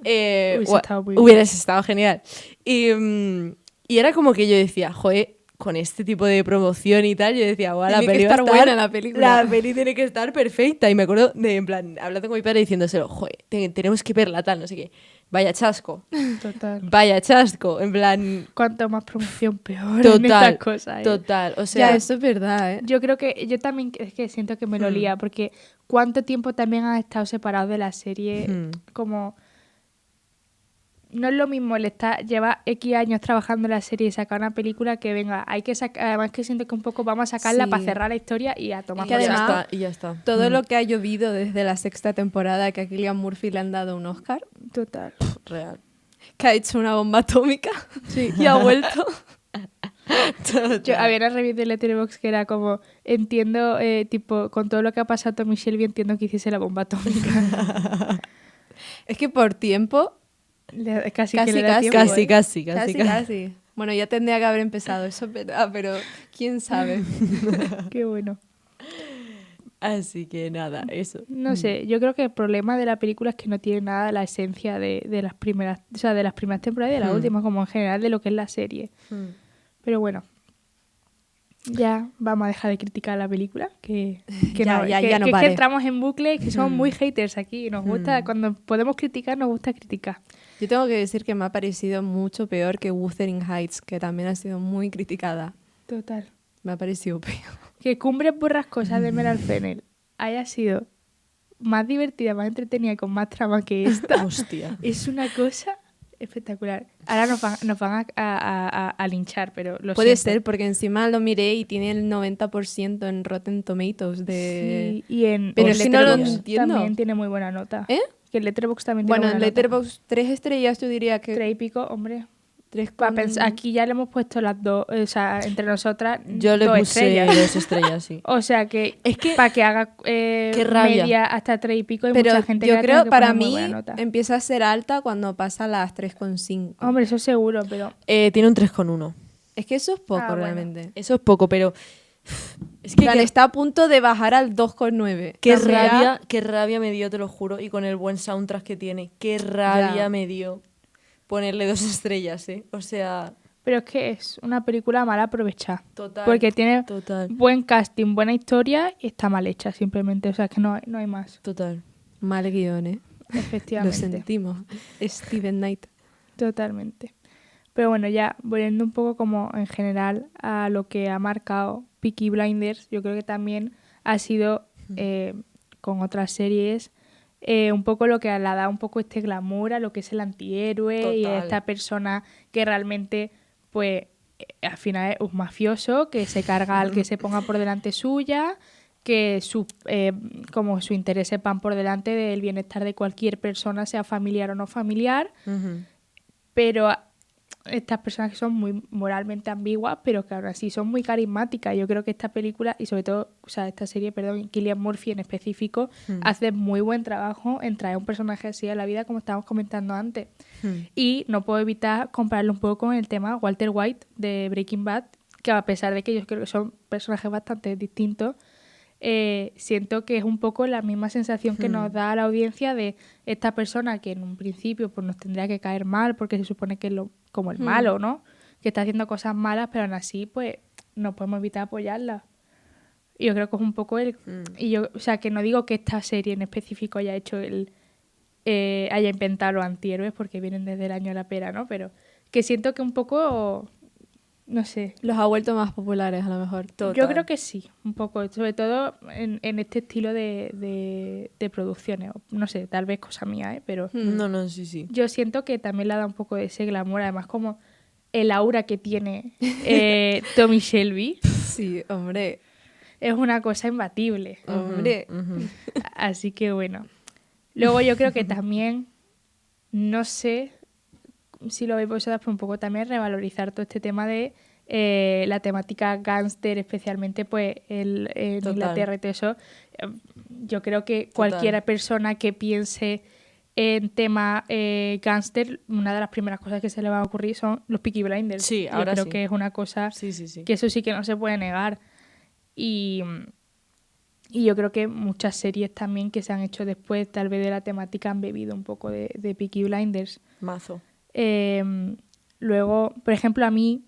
Hubiese estado muy bien. hubieras estado genial. Y era como que yo decía, joder, con este tipo de promoción y tal, yo decía, guau, la Tiene que peli va a estar buena la película. La peli tiene que estar perfecta. Y me acuerdo de, en plan, hablando con mi padre diciéndoselo, joder, tenemos que verla tal, no sé qué. Vaya chasco. Total. Vaya chasco. En plan, Cuanto más promoción, peor en total. estas cosas. ¿eh? Total. O sea, Ya, eso es verdad, ¿eh? Yo creo que yo también es que siento que me lo lía, porque cuánto tiempo también han estado separados de la serie, como no es lo mismo el llevar X años trabajando en la serie y sacar una película que venga, hay que sacar, además que siento que un poco vamos a sacarla Sí. para cerrar la historia y a tomar Es que por ya saco. además- está, y ya está. Todo lo que ha llovido desde la 6ª temporada, que a Cillian Murphy le han dado un Oscar, Total. Real. que ha hecho una bomba atómica y ha vuelto. Yo había una review de Letterboxd que era como, entiendo, tipo, con todo lo que ha pasado a Tommy Shelby, entiendo que hiciese la bomba atómica. Es que por tiempo, Casi Casi, que le da casi. tiempo, ¿eh? casi. Bueno, ya tendría que haber empezado, eso es verdad, pero quién sabe. Qué bueno. Así que nada, eso. No sé, yo creo que el problema de la película es que no tiene nada la esencia de las primeras, o sea, de las primeras temporadas y de las últimas, como en general de lo que es la serie. Pero bueno, ya vamos a dejar de criticar la película, que Ya no que es que vale. entramos en bucle, que somos muy haters aquí, nos gusta, cuando podemos criticar, nos gusta criticar. Yo tengo que decir que me ha parecido mucho peor que Wuthering Heights, que también ha sido muy criticada. Total. Me ha parecido peor. Que Cumbres Borrascosas de Meryl Fennell haya sido más divertida, más entretenida y con más trama que esta. Hostia. Es una cosa espectacular. Ahora nos van a linchar, pero lo Puede siento. ser, porque encima lo miré y tiene el 90% en Rotten Tomatoes de... Sí, y en Pero en es que no lo Letterboxd entiendo. también tiene muy buena nota. ¿Eh? Que en Letterboxd también tiene Bueno, en buena nota. Letterboxd 3 estrellas yo diría que 3 y pico, hombre. 3 Pa' con... pensar, aquí ya le hemos puesto las dos, o sea, entre nosotras, Yo le 2 puse estrellas. 2 estrellas, sí. O sea que, Es que- para que haga qué rabia. media hasta 3 y pico, hay Pero mucha gente yo que le creo, tiene que para poner muy mí, buena nota. empieza a ser alta cuando pasa las 3,5. Hombre, eso seguro, pero... Tiene un 3,1. Es que eso es poco, bueno. realmente. Eso es poco, pero... Es En que plan, está a punto de bajar al 2,9. qué O sea, rabia me dio, te lo juro. Y con el buen soundtrack que tiene. Qué rabia Ya. me dio ponerle 2 estrellas, ¿eh? O sea, Pero es que es una película mal aprovechada. total. Porque tiene Total. buen casting, buena historia y está mal hecha simplemente. O sea, que no hay más. Total. Mal guión, ¿eh? Lo Efectivamente. sentimos. Steven Knight. Totalmente. Pero bueno, ya volviendo un poco como en general a lo que ha marcado Peaky Blinders, yo creo que también ha sido con otras series un poco lo que le ha dado un poco este glamour a lo que es el antihéroe y a Total. esta persona que realmente pues al final es un mafioso que se carga al que se ponga por delante suya, que como sus intereses van por delante del bienestar de cualquier persona, sea familiar o no familiar, Ujú. pero estas personas que son muy moralmente ambiguas, pero que aún así son muy carismáticas. Yo creo que esta película, y sobre todo, o sea, esta serie, perdón, Cillian Murphy en específico, hace muy buen trabajo en traer un personaje así a la vida, como estábamos comentando antes. Y no puedo evitar compararlo un poco con el tema Walter White de Breaking Bad, que a pesar de que yo creo que son personajes bastante distintos, siento que es un poco la misma sensación que nos da a la audiencia de esta persona que en un principio pues nos tendría que caer mal porque se supone que es como el malo, ¿no? Que está haciendo cosas malas, pero aún así pues no podemos evitar apoyarla. Y yo creo que es un poco y yo, o sea, que no digo que esta serie en específico haya hecho haya inventado los antihéroes porque vienen desde el año de la pera, ¿no? Pero que siento que un poco, no sé, Los ha vuelto más populares, a lo mejor. yo creo que sí, un poco, sobre todo en este estilo de producciones. No sé, tal vez cosa mía, ¿eh? Pero No, sí, sí. yo siento que también le da un poco de ese glamour, además como el aura que tiene Tommy Shelby Sí, hombre. es una cosa imbatible. Hombre. Así que bueno. Luego yo creo que también, no sé si lo veis vosotras, pero un poco también revalorizar todo este tema de la temática gángster, especialmente pues en Total. Inglaterra y todo eso. Yo creo que cualquier persona que piense en tema gángster, una de las primeras cosas que se le va a ocurrir son los Peaky Blinders. Sí, Yo ahora creo sí. que es una cosa Sí, sí, sí. que eso sí que no se puede negar. Y yo creo que muchas series también que se han hecho después, tal vez de la temática, han bebido un poco de Peaky Blinders. Mazo. Luego, por ejemplo, a mí,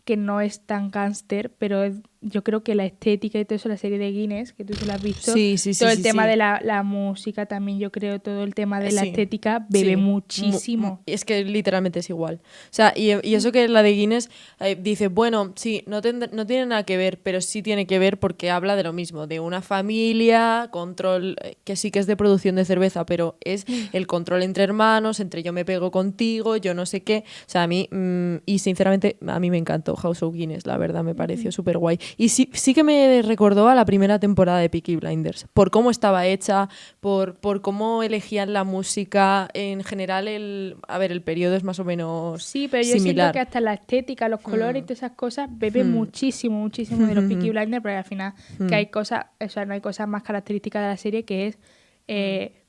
que no es tan gángster, pero yo creo que la estética y todo eso, la serie de Guinness, que tú te la has visto, Sí, sí, sí, todo el sí, tema sí. de la música también, yo creo, todo el tema de la Sí. estética, bebe Sí. muchísimo. Es que literalmente es igual. O sea, y eso que la de Guinness dice, bueno, sí, no tiene nada que ver, pero sí tiene que ver porque habla de lo mismo, de una familia, control, que sí que es de producción de cerveza, pero es el control entre hermanos, entre yo me pego contigo, yo no sé qué. O sea, a mí, y sinceramente, a mí me encantó House of Guinness, la verdad, me pareció súper guay. Y sí que me recordó a la primera temporada de Peaky Blinders, por cómo estaba hecha, por cómo elegían la música, en general el periodo es más o menos Sí, pero yo siento similar. que hasta la estética, los colores y todas esas cosas beben muchísimo de los Peaky Blinders, porque al final que hay cosas, o sea, no hay cosas más características de la serie que es,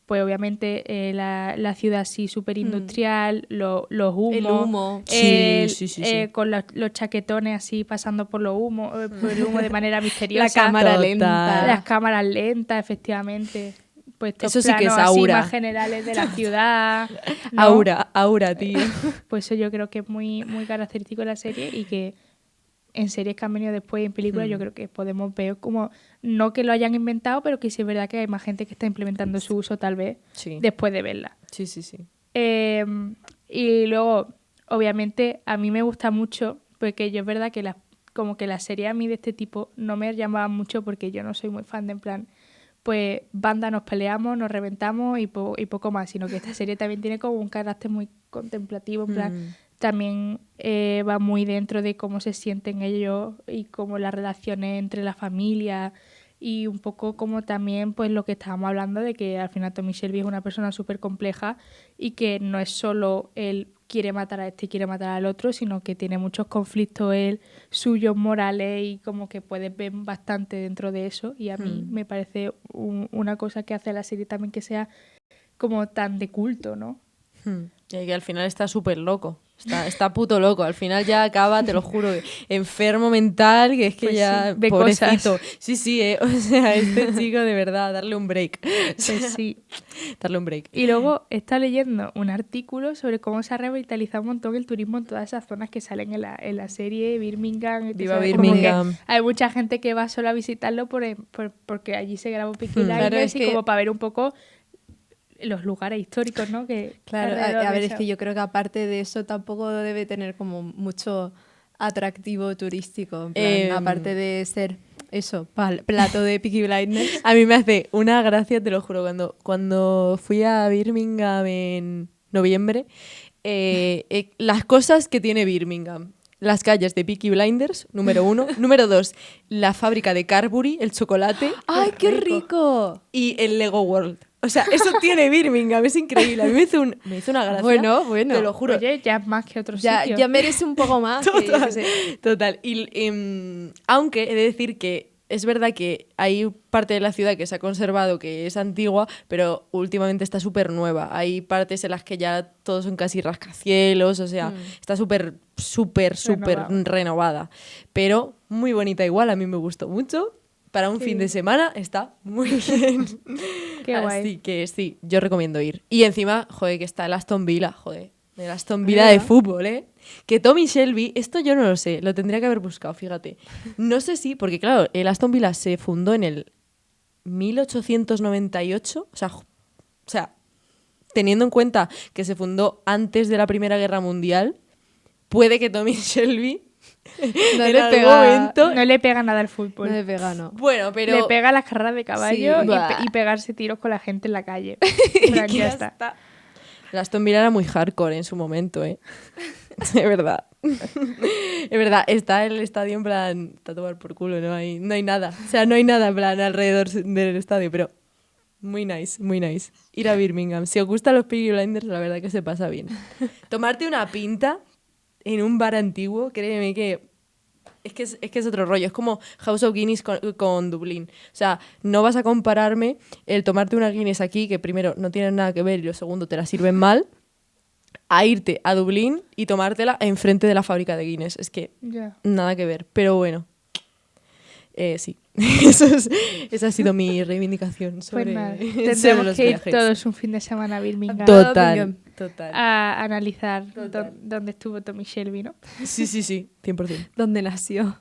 pues obviamente la ciudad así súper industrial, los humos, El humo. Sí, sí. con los chaquetones así pasando por por el humo de manera misteriosa. La cámara Total. lenta. Las cámaras lentas, efectivamente. Pues estos Eso sí que es planos así aura. más generales de la ciudad. ¿no? Aura, tío. Pues eso yo creo que es muy, muy característico de la serie y que en series que han venido después y en películas yo creo que podemos ver como, no que lo hayan inventado, pero que sí es verdad que hay más gente que está implementando su uso tal vez Sí. después de verla. Sí. Y luego, obviamente, a mí me gusta mucho, porque yo es verdad que como que las series a mí de este tipo no me llamaban mucho porque yo no soy muy fan de en plan, pues banda nos peleamos, nos reventamos y poco más, sino que esta serie también tiene como un carácter muy contemplativo, en plan, también va muy dentro de cómo se sienten ellos y cómo las relaciones entre la familia y un poco como también pues lo que estábamos hablando de que al final Tommy Shelby es una persona súper compleja y que no es solo él quiere matar a este y quiere matar al otro, sino que tiene muchos conflictos él suyos morales y como que puedes ver bastante dentro de eso y a mí me parece una cosa que hace a la serie también que sea como tan de culto, ¿no? Y que al final está súper loco. Está puto loco. Al final ya acaba, te lo juro, enfermo mental, que es que Pues ya, sí, de pobrecito. cosas. Sí, o sea, este chico de verdad, darle un break. O sea, Pues sí. darle un break. Y luego está leyendo un artículo sobre cómo se ha revitalizado un montón el turismo en todas esas zonas que salen en la serie, Birmingham. Viva ¿sabes? Como que Birmingham. hay mucha gente que va solo a visitarlo porque allí se grabó Peaky Blinders Claro, es y que- como para ver un poco los lugares históricos, ¿no? Que Claro, alrededor a de ver, es eso. que yo creo que aparte de eso tampoco debe tener como mucho atractivo turístico, en plan, aparte de ser eso, plato de Peaky Blinders. A mí me hace una gracia, te lo juro, cuando fui a Birmingham en noviembre, las cosas que tiene Birmingham. Las calles de Peaky Blinders, número 1. Número 2, la fábrica de Carbury, el chocolate. ¡Ay, qué rico! Y el Lego World. O sea, eso tiene Birmingham, es increíble. A mí me hizo una gracia. Bueno. Te lo juro. Oye, ya es más que otros Ya, sitios. ya merece un poco más. que yo qué sé. Total. Y, aunque he de decir que es verdad que hay parte de la ciudad que se ha conservado, que es antigua, pero últimamente está súper nueva. Hay partes en las que ya todos son casi rascacielos, o sea, está súper renovada. Pero muy bonita igual, a mí me gustó mucho. Para un fin de semana está muy bien. Qué guay. Así que sí, yo recomiendo ir. Y encima, joder, que está el Aston Villa, joder. El Aston Villa de fútbol, ¿eh? Que Tommy Shelby, esto yo no lo sé, lo tendría que haber buscado, fíjate. No sé si, porque claro, el Aston Villa se fundó en el 1898, o sea, teniendo en cuenta que se fundó antes de la Primera Guerra Mundial, puede que Tommy Shelby No en le algún pega- momento... No le pega nada al fútbol. No es vegano. Bueno, pero... Le pega las carreras de caballo Sí. Buah. y pegarse tiros con la gente en la calle. En plan, ya está. El Aston Villa era muy hardcore en su momento, ¿eh? De verdad. Es verdad, está el estadio en plan... Está a tomar por culo, no hay nada. O sea, no hay nada en plan alrededor del estadio, pero... Muy nice, muy nice. Ir a Birmingham. Si os gustan los Peaky Blinders, la verdad que se pasa bien. Tomarte una pinta en un bar antiguo, créeme que es otro rollo. Es como House of Guinness con Dublín. O sea, no vas a compararme el tomarte una Guinness aquí, que primero no tienen nada que ver y lo segundo te la sirven mal, a irte a Dublín y tomártela enfrente de la fábrica de Guinness. Es que Ya. nada que ver. Pero bueno, sí. Esa ha sido mi reivindicación sobre, Pues nada, sobre tendremos los que ir viajes. todos un fin de semana a Birmingham Total, total. a analizar Total. dónde estuvo Tommy Shelby, ¿no? Sí, 100%. ¿Dónde nació?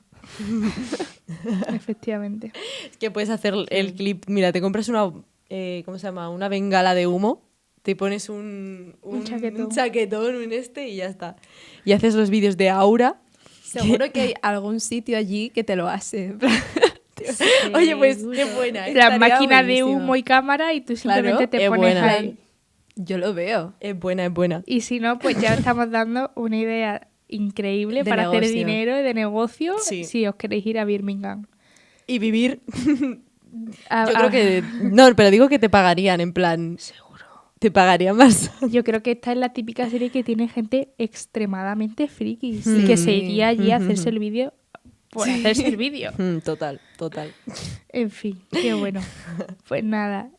Efectivamente. Es que puedes hacer el clip, mira, te compras una, ¿cómo se llama? Una bengala de humo, te pones un chaquetón, un y ya está. Y haces los vídeos de Aura. Seguro que hay algún sitio allí que te lo hace. Oye, pues Seguro. qué buena, ¿eh? La Estaría máquina de buenísimo. humo y cámara y tú simplemente Claro, te es pones buena. ahí. Yo lo veo. Es buena. Y si no, pues ya estamos dando una idea increíble De para hacer negocio. dinero y de negocio Sí. si os queréis ir a Birmingham. Y vivir, A- yo a- creo que... No, pero digo que te pagarían, en plan... Seguro. Te pagarían más. Yo creo que esta es la típica serie que tiene gente extremadamente friki Sí. que se iría allí a hacerse el vídeo por hacerse el vídeo. Total. En fin, qué bueno. Pues nada.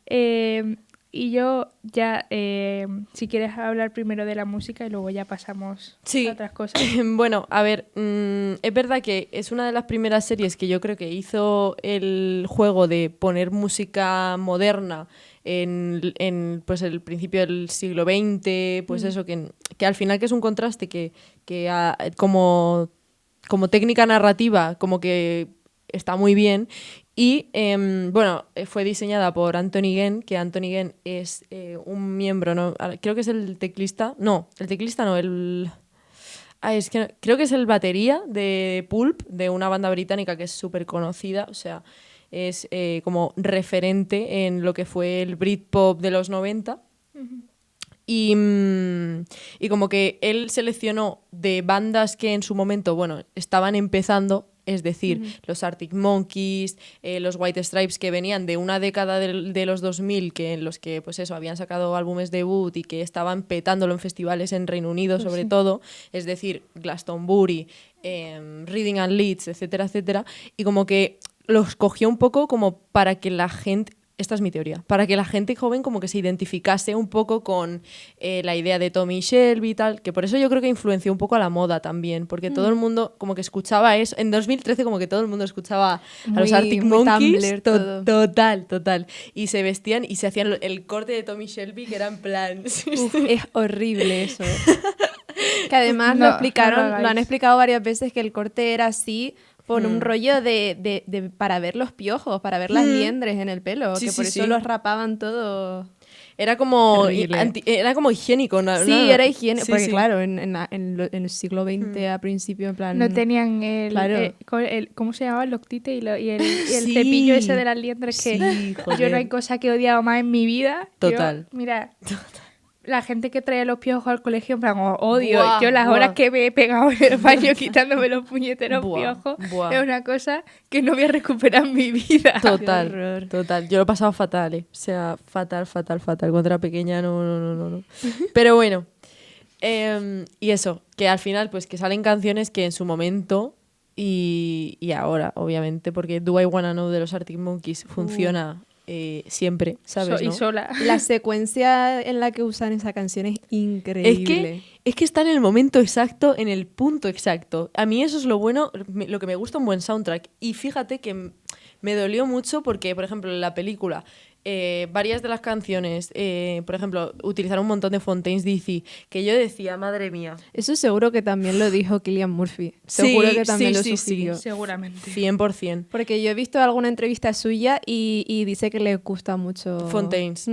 Y yo ya, si quieres hablar primero de la música y luego ya pasamos Sí. a otras cosas. Bueno, a ver, es verdad que es una de las primeras series que yo creo que hizo el juego de poner música moderna en pues el principio del siglo XX, pues eso, que al final que es un contraste que como técnica narrativa como que está muy bien. Y bueno, fue diseñada por Anthony Genn, que Anthony Genn es un miembro, ¿no? Creo que es el teclista. No, el teclista no, es que creo que es el batería de Pulp, de una banda británica que es súper conocida, o sea, es como referente en lo que fue el Britpop de los 90. Y como que él seleccionó de bandas que en su momento, bueno, estaban empezando, es decir, los Arctic Monkeys, los White Stripes, que venían de una década de los 2000, que en los que, pues eso, habían sacado álbumes debut y que estaban petándolo en festivales en Reino Unido, sobre todo, es decir, Glastonbury, Reading and Leeds, etcétera, etcétera, y como que los cogió un poco como para que la gente... Esta es mi teoría. Para que la gente joven como que se identificase un poco con la idea de Tommy Shelby y tal, que por eso yo creo que influenció un poco a la moda también, porque todo el mundo como que escuchaba eso. En 2013 como que todo el mundo escuchaba a los Arctic Monkeys. Total. Y se vestían y se hacían el corte de Tommy Shelby, que era en plan... Uf, es horrible eso. Que además lo han explicado varias veces que el corte era así por un rollo de para ver los piojos, para ver las liendres en el pelo, que por eso los rapaban todo. Era como era como higiénico, ¿no? Sí, era higiénico, porque claro, en el siglo XX a principio, en plan... No tenían ¿cómo se llamaba? El loctite y el cepillo ese de las liendres, que yo no hay cosa que he odiado más en mi vida. Total. Mira... La gente que trae los piojos al colegio, en plan, odio. Yo las horas que me he pegado en el baño quitándome los puñeteros piojos es una cosa que no voy a recuperar en mi vida. Total. Yo lo he pasado fatal, O sea, fatal. Cuando era pequeña, no. Pero bueno. Y eso, que al final, pues que salen canciones que en su momento y ahora, obviamente, porque Do I Wanna Know de los Arctic Monkeys funciona... siempre, ¿sabes? Y sola. La secuencia en la que usan esa canción es increíble. Es que está en el momento exacto, en el punto exacto. A mí eso es lo bueno, lo que me gusta un buen soundtrack. Y fíjate que me dolió mucho porque, por ejemplo, en la película, varias de las canciones, por ejemplo, utilizaron un montón de Fontaines DC, que yo decía, madre mía. Eso seguro que también lo dijo Cillian Murphy. Seguro que también lo sugirió. Sí, seguramente. 100%. Porque yo he visto alguna entrevista suya y dice que le gusta mucho Fontaines.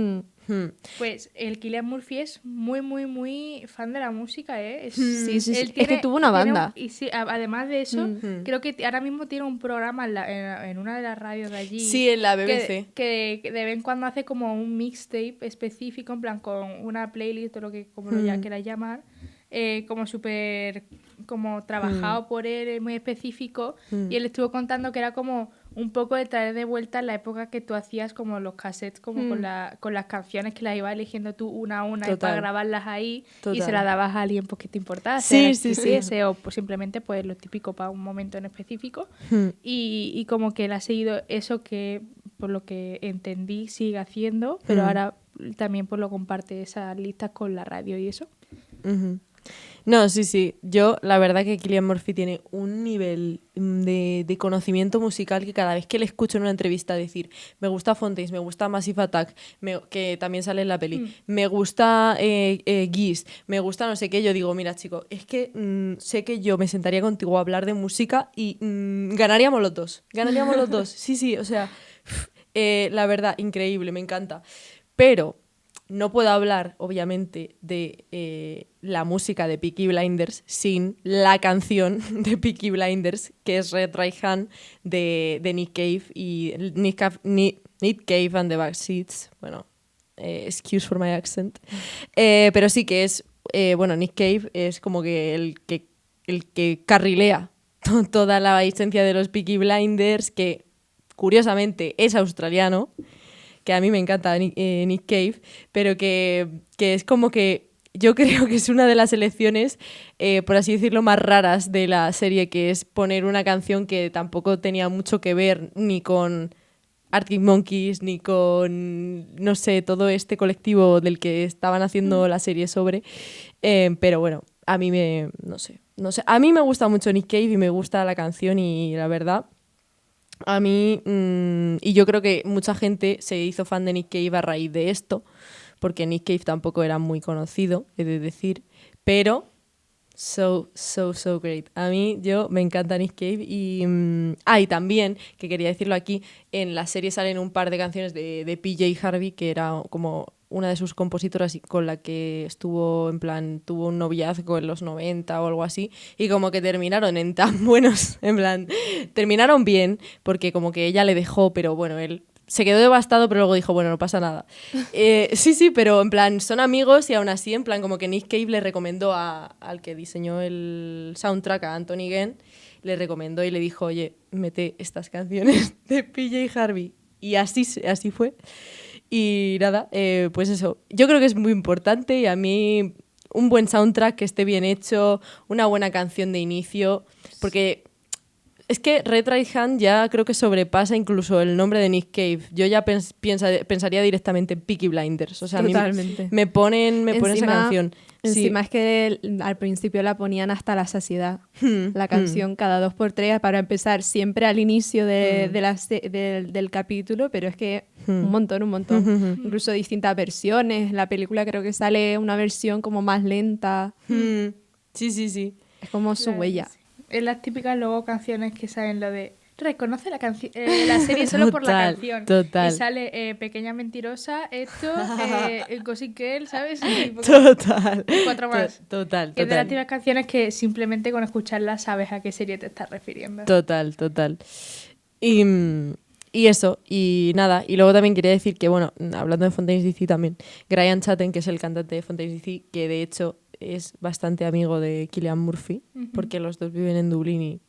Pues el Cillian Murphy es muy, muy, muy fan de la música, ¿eh? Sí. Es que tuvo una banda. Y sí, además de eso, creo que ahora mismo tiene un programa en una de las radios de allí. Sí, en la BBC. Que de vez en cuando hace como un mixtape específico, en plan con una playlist o lo que como lo ya quieras llamar, como súper como trabajado por él, muy específico. Y él estuvo contando que era como un poco de traer de vuelta la época que tú hacías como los cassettes como con las canciones que las ibas eligiendo tú una a una y para grabarlas ahí y se las dabas a alguien pues, que te importaba, sí. o pues, simplemente pues lo típico para un momento en específico. Y como que él ha seguido eso que por lo que entendí sigue haciendo, pero ahora también pues lo comparte esas listas con la radio y eso. No, sí. Yo, la verdad que Cillian Murphy tiene un nivel de conocimiento musical que cada vez que le escucho en una entrevista decir, me gusta Fontaines, me gusta Massive Attack, que también sale en la peli, me gusta Geese, me gusta no sé qué, yo digo, mira chico, es que sé que yo me sentaría contigo a hablar de música y ganaríamos los dos. Sí, o sea, la verdad, increíble, me encanta. Pero... no puedo hablar, obviamente, de la música de Peaky Blinders sin la canción de Peaky Blinders, que es Red Right Hand, de Nick Cave y Nick Cave and the Backseats. Bueno, excuse for my accent. Pero sí que es... Nick Cave es como que el que carrilea toda la esencia de los Peaky Blinders, que curiosamente es australiano, que a mí me encanta Nick Cave, pero que es como que yo creo que es una de las elecciones, por así decirlo, más raras de la serie, que es poner una canción que tampoco tenía mucho que ver ni con Arctic Monkeys, ni con, no sé, todo este colectivo del que estaban haciendo la serie sobre. Pero bueno, a mí no sé. A mí me gusta mucho Nick Cave y me gusta la canción y la verdad... A mí, y yo creo que mucha gente se hizo fan de Nick Cave a raíz de esto, porque Nick Cave tampoco era muy conocido, he de decir, pero so great. A mí, me encanta Nick Cave y también, que quería decirlo aquí, en la serie salen un par de canciones de PJ Harvey, que era como una de sus compositoras con la que estuvo, en plan, tuvo un noviazgo en los 90 o algo así, y como que terminaron en tan buenos, en plan, terminaron bien, porque como que ella le dejó, pero bueno, él se quedó devastado, pero luego dijo, bueno, no pasa nada. Sí, pero en plan, son amigos y aún así, en plan, como que Nick Cave le recomendó al que diseñó el soundtrack, a Anthony Genn, le recomendó y le dijo, oye, mete estas canciones de PJ Harvey. Y así fue. Y nada, pues eso. Yo creo que es muy importante y a mí un buen soundtrack que esté bien hecho, una buena canción de inicio, porque es que Red Right Hand ya creo que sobrepasa incluso el nombre de Nick Cave. Yo ya pensaría directamente en Peaky Blinders. O sea, Totalmente. a mí me ponen esa canción. Encima es que al principio la ponían hasta la saciedad, la canción cada 2x3 para empezar siempre al inicio del capítulo, pero es que un montón. Incluso distintas versiones. En la película creo que sale una versión como más lenta. Sí. Es como su huella. Es las típicas luego canciones que salen lo de reconoce la serie solo por la canción. Total. Y sale Pequeña Mentirosa, esto, Gossip Girl, ¿sabes? Y Total. 4 más. Total. Es de las típicas canciones que simplemente con escucharlas sabes a qué serie te estás refiriendo. Total. Y eso, y nada. Y luego también quería decir que, bueno, hablando de Fontaine's DC también, Graham Chatten, que es el cantante de Fontaine's DC, que de hecho es bastante amigo de Cillian Murphy, porque los dos viven en Dublín y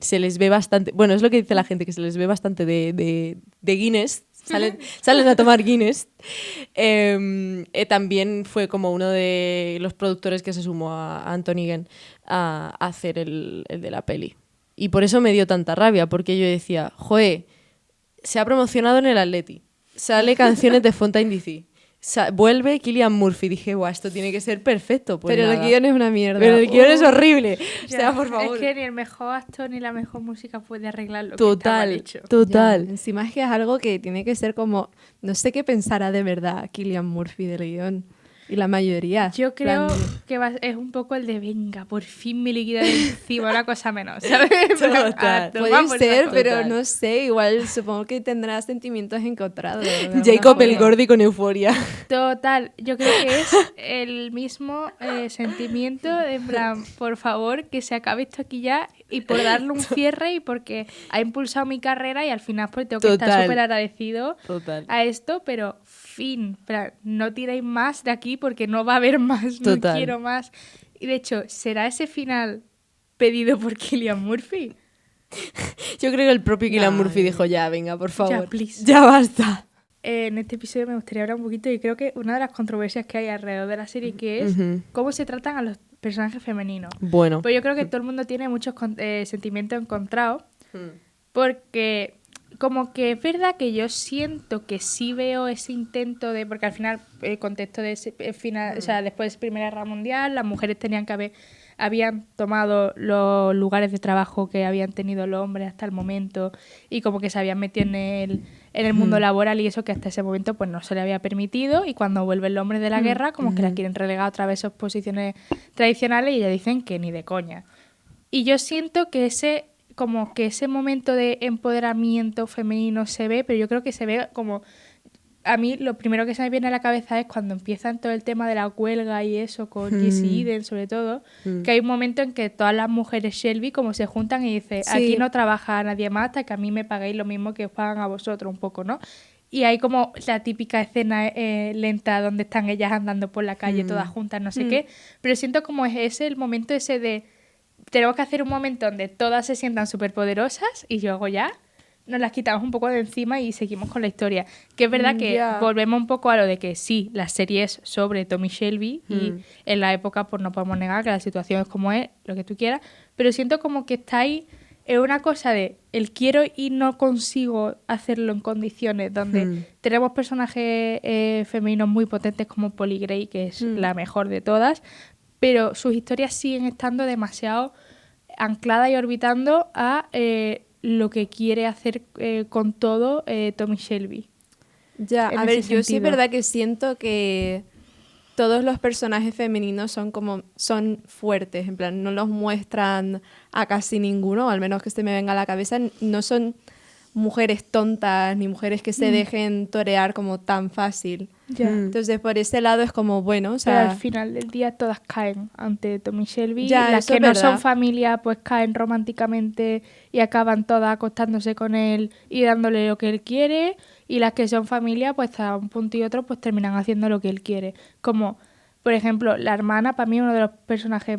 se les ve bastante, bueno, es lo que dice la gente, que se les ve bastante de Guinness, salen a tomar Guinness. También fue como uno de los productores que se sumó a Anthony Genn a hacer el de la peli. Y por eso me dio tanta rabia, porque yo decía, joe, se ha promocionado en el Atleti, sale canciones de Fontaine DC. Vuelve Cillian Murphy. Dije, guau, esto tiene que ser perfecto. Pues pero nada. el guión es una mierda. Pero el guión es horrible. Ya, O sea, por favor. Es que ni el mejor actor ni la mejor música puede arreglar lo que está mal hecho. Total. Ya, encima es que es algo que tiene que ser como... No sé qué pensará de verdad Cillian Murphy del guión. Y la mayoría. Yo creo que es un poco el de venga, por fin me liquida de encima una cosa menos, ¿sabes? Total. Puede ser, total. pero no sé, igual supongo que tendrá sentimientos encontrados. de alguna Jacob el forma. Gordi con euforia. Total, yo creo que es el mismo sentimiento de en plan, por favor, que se acabe esto aquí ya y por darle un cierre y porque ha impulsado mi carrera y al final pues tengo que estar súper agradecido a esto, pero fin, pero no tiréis más de aquí porque no va a haber más, no quiero más. Y de hecho, ¿será ese final pedido por Cillian Murphy? Yo creo que el propio Cillian Murphy dijo, ya, venga, por favor. Ya, please. Ya basta. En este episodio me gustaría hablar un poquito y creo que una de las controversias que hay alrededor de la serie que es cómo se tratan a los personajes femeninos. Bueno. Pues yo creo que todo el mundo tiene muchos sentimientos encontrados porque como que es verdad que yo siento que sí veo ese intento de... Porque al final, el contexto de ese final, o sea, después de la Primera Guerra Mundial, las mujeres tenían que habían tomado los lugares de trabajo que habían tenido los hombres hasta el momento y como que se habían metido en el mundo laboral y eso que hasta ese momento pues no se le había permitido y cuando vuelven los hombres de la guerra como que la quieren relegar otra vez a sus posiciones tradicionales y ellas dicen que ni de coña. Y yo siento que ese momento de empoderamiento femenino se ve, pero yo creo que se ve como... A mí lo primero que se me viene a la cabeza es cuando empiezan todo el tema de la huelga y eso, con Jesse Eden sobre todo, que hay un momento en que todas las mujeres Shelby como se juntan y dicen, aquí no trabaja nadie más hasta que a mí me pagáis lo mismo que os pagan a vosotros un poco, ¿no? Y hay como la típica escena lenta donde están ellas andando por la calle todas juntas, no sé qué, pero siento como es ese el momento ese de tenemos que hacer un momento donde todas se sientan súper poderosas y luego ya nos las quitamos un poco de encima y seguimos con la historia. Que es verdad que volvemos un poco a lo de que sí, la serie es sobre Tommy Shelby y en la época pues no podemos negar que la situación es como es, lo que tú quieras, pero siento como que está ahí en una cosa de el quiero y no consigo hacerlo en condiciones donde tenemos personajes femeninos muy potentes como Polly Gray, que es la mejor de todas, pero sus historias siguen estando demasiado ancladas y orbitando a lo que quiere hacer con todo Tommy Shelby. Ya, a ver, yo sí es verdad que siento que todos los personajes femeninos son fuertes, en plan, no los muestran a casi ninguno, o al menos que se me venga a la cabeza, no son mujeres tontas ni mujeres que se dejen torear como tan fácil. Ya. Entonces, por ese lado es como, bueno, o Pero sea... al final del día todas caen ante Tommy Shelby. Ya, Las eso que es no verdad. son familia pues caen románticamente y acaban todas acostándose con él y dándole lo que él quiere. Y las que son familia pues a un punto y otro pues terminan haciendo lo que él quiere. Como, por ejemplo, la hermana para mí es uno de los personajes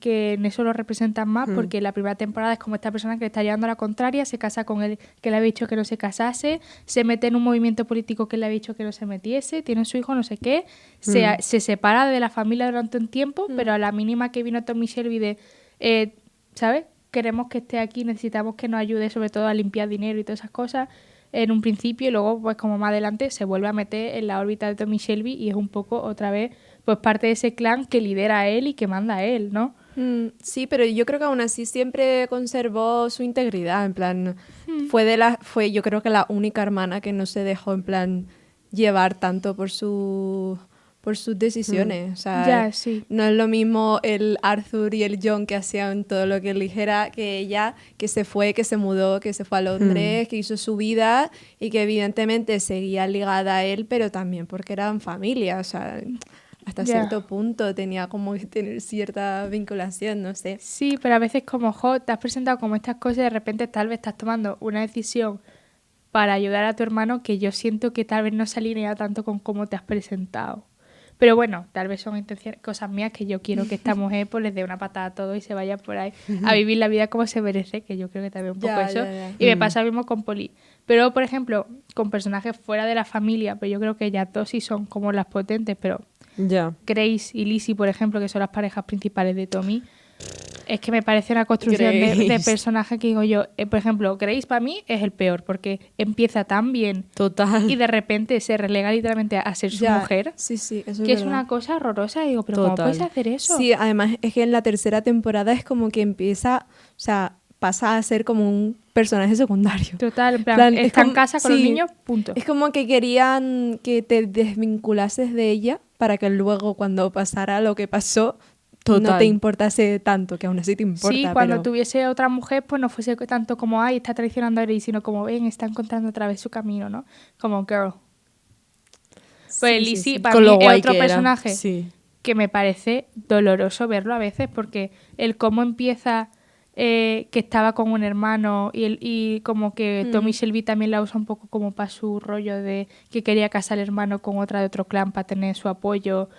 que en eso lo representan más porque la primera temporada es como esta persona que le está llevando a la contraria, se casa con él que le había dicho que no se casase, se mete en un movimiento político que le había dicho que no se metiese, tiene su hijo, no sé qué, se separa de la familia durante un tiempo, pero a la mínima que vino Tommy Shelby de, ¿sabes? Queremos que esté aquí, necesitamos que nos ayude sobre todo a limpiar dinero y todas esas cosas en un principio y luego pues como más adelante se vuelve a meter en la órbita de Tommy Shelby y es un poco otra vez pues parte de ese clan que lidera a él y que manda a él, ¿no? Sí, pero yo creo que aún así siempre conservó su integridad, en plan, fue yo creo que la única hermana que no se dejó en plan llevar tanto por sus decisiones, o sea, Ya, sí. no es lo mismo el Arthur y el John que hacían todo lo que él dijera que ella, que se fue, que se mudó, que se fue a Londres, que hizo su vida y que evidentemente seguía ligada a él, pero también porque eran familia, o sea, hasta Ya. cierto punto tenía como que tener cierta vinculación, no sé. Sí, pero a veces como, te has presentado como estas cosas y de repente tal vez estás tomando una decisión para ayudar a tu hermano que yo siento que tal vez no se alinea tanto con cómo te has presentado. Pero bueno, tal vez son cosas mías que yo quiero que esta mujer pues les dé una patada a todo y se vaya por ahí a vivir la vida como se merece, que yo creo que también un poco Ya, eso. ya, ya. Y me pasa lo mismo con Polly. Pero, por ejemplo, con personajes fuera de la familia, pues yo creo que ellas dos sí son como las potentes, pero Ya. Grace y Lizzie, por ejemplo, que son las parejas principales de Tommy, es que me parece una construcción de Grace. personaje que digo yo. Por ejemplo, Grace para mí es el peor porque empieza tan bien Total. y de repente se relega literalmente a ser su Ya, mujer, sí, sí, eso que es verdad. una cosa horrorosa. Y digo, pero ¿cómo Total. puedes hacer eso? Sí, además es que en la tercera temporada es como que empieza, o sea, pasa a ser como un personaje secundario. Total, en plan, es está en como- casa con los sí, niños, punto. Es como que querían que te desvinculases de ella para que luego cuando pasara lo que pasó no Total. te importase tanto, que aún así te importa. Sí, cuando pero... tuviese otra mujer, pues no fuese tanto como, ay, está traicionando a Grace, sino como, ven, está encontrando otra vez su camino, ¿no? Como, girl. Pues Sí, sí, Lizzie, sí. para Con mí, lo es guay otro que era. personaje Sí. que me parece doloroso verlo a veces, porque el cómo empieza que estaba con un hermano y como que Tommy Shelby también la usa un poco como para su rollo de que quería casar al hermano con otra de otro clan para tener su apoyo.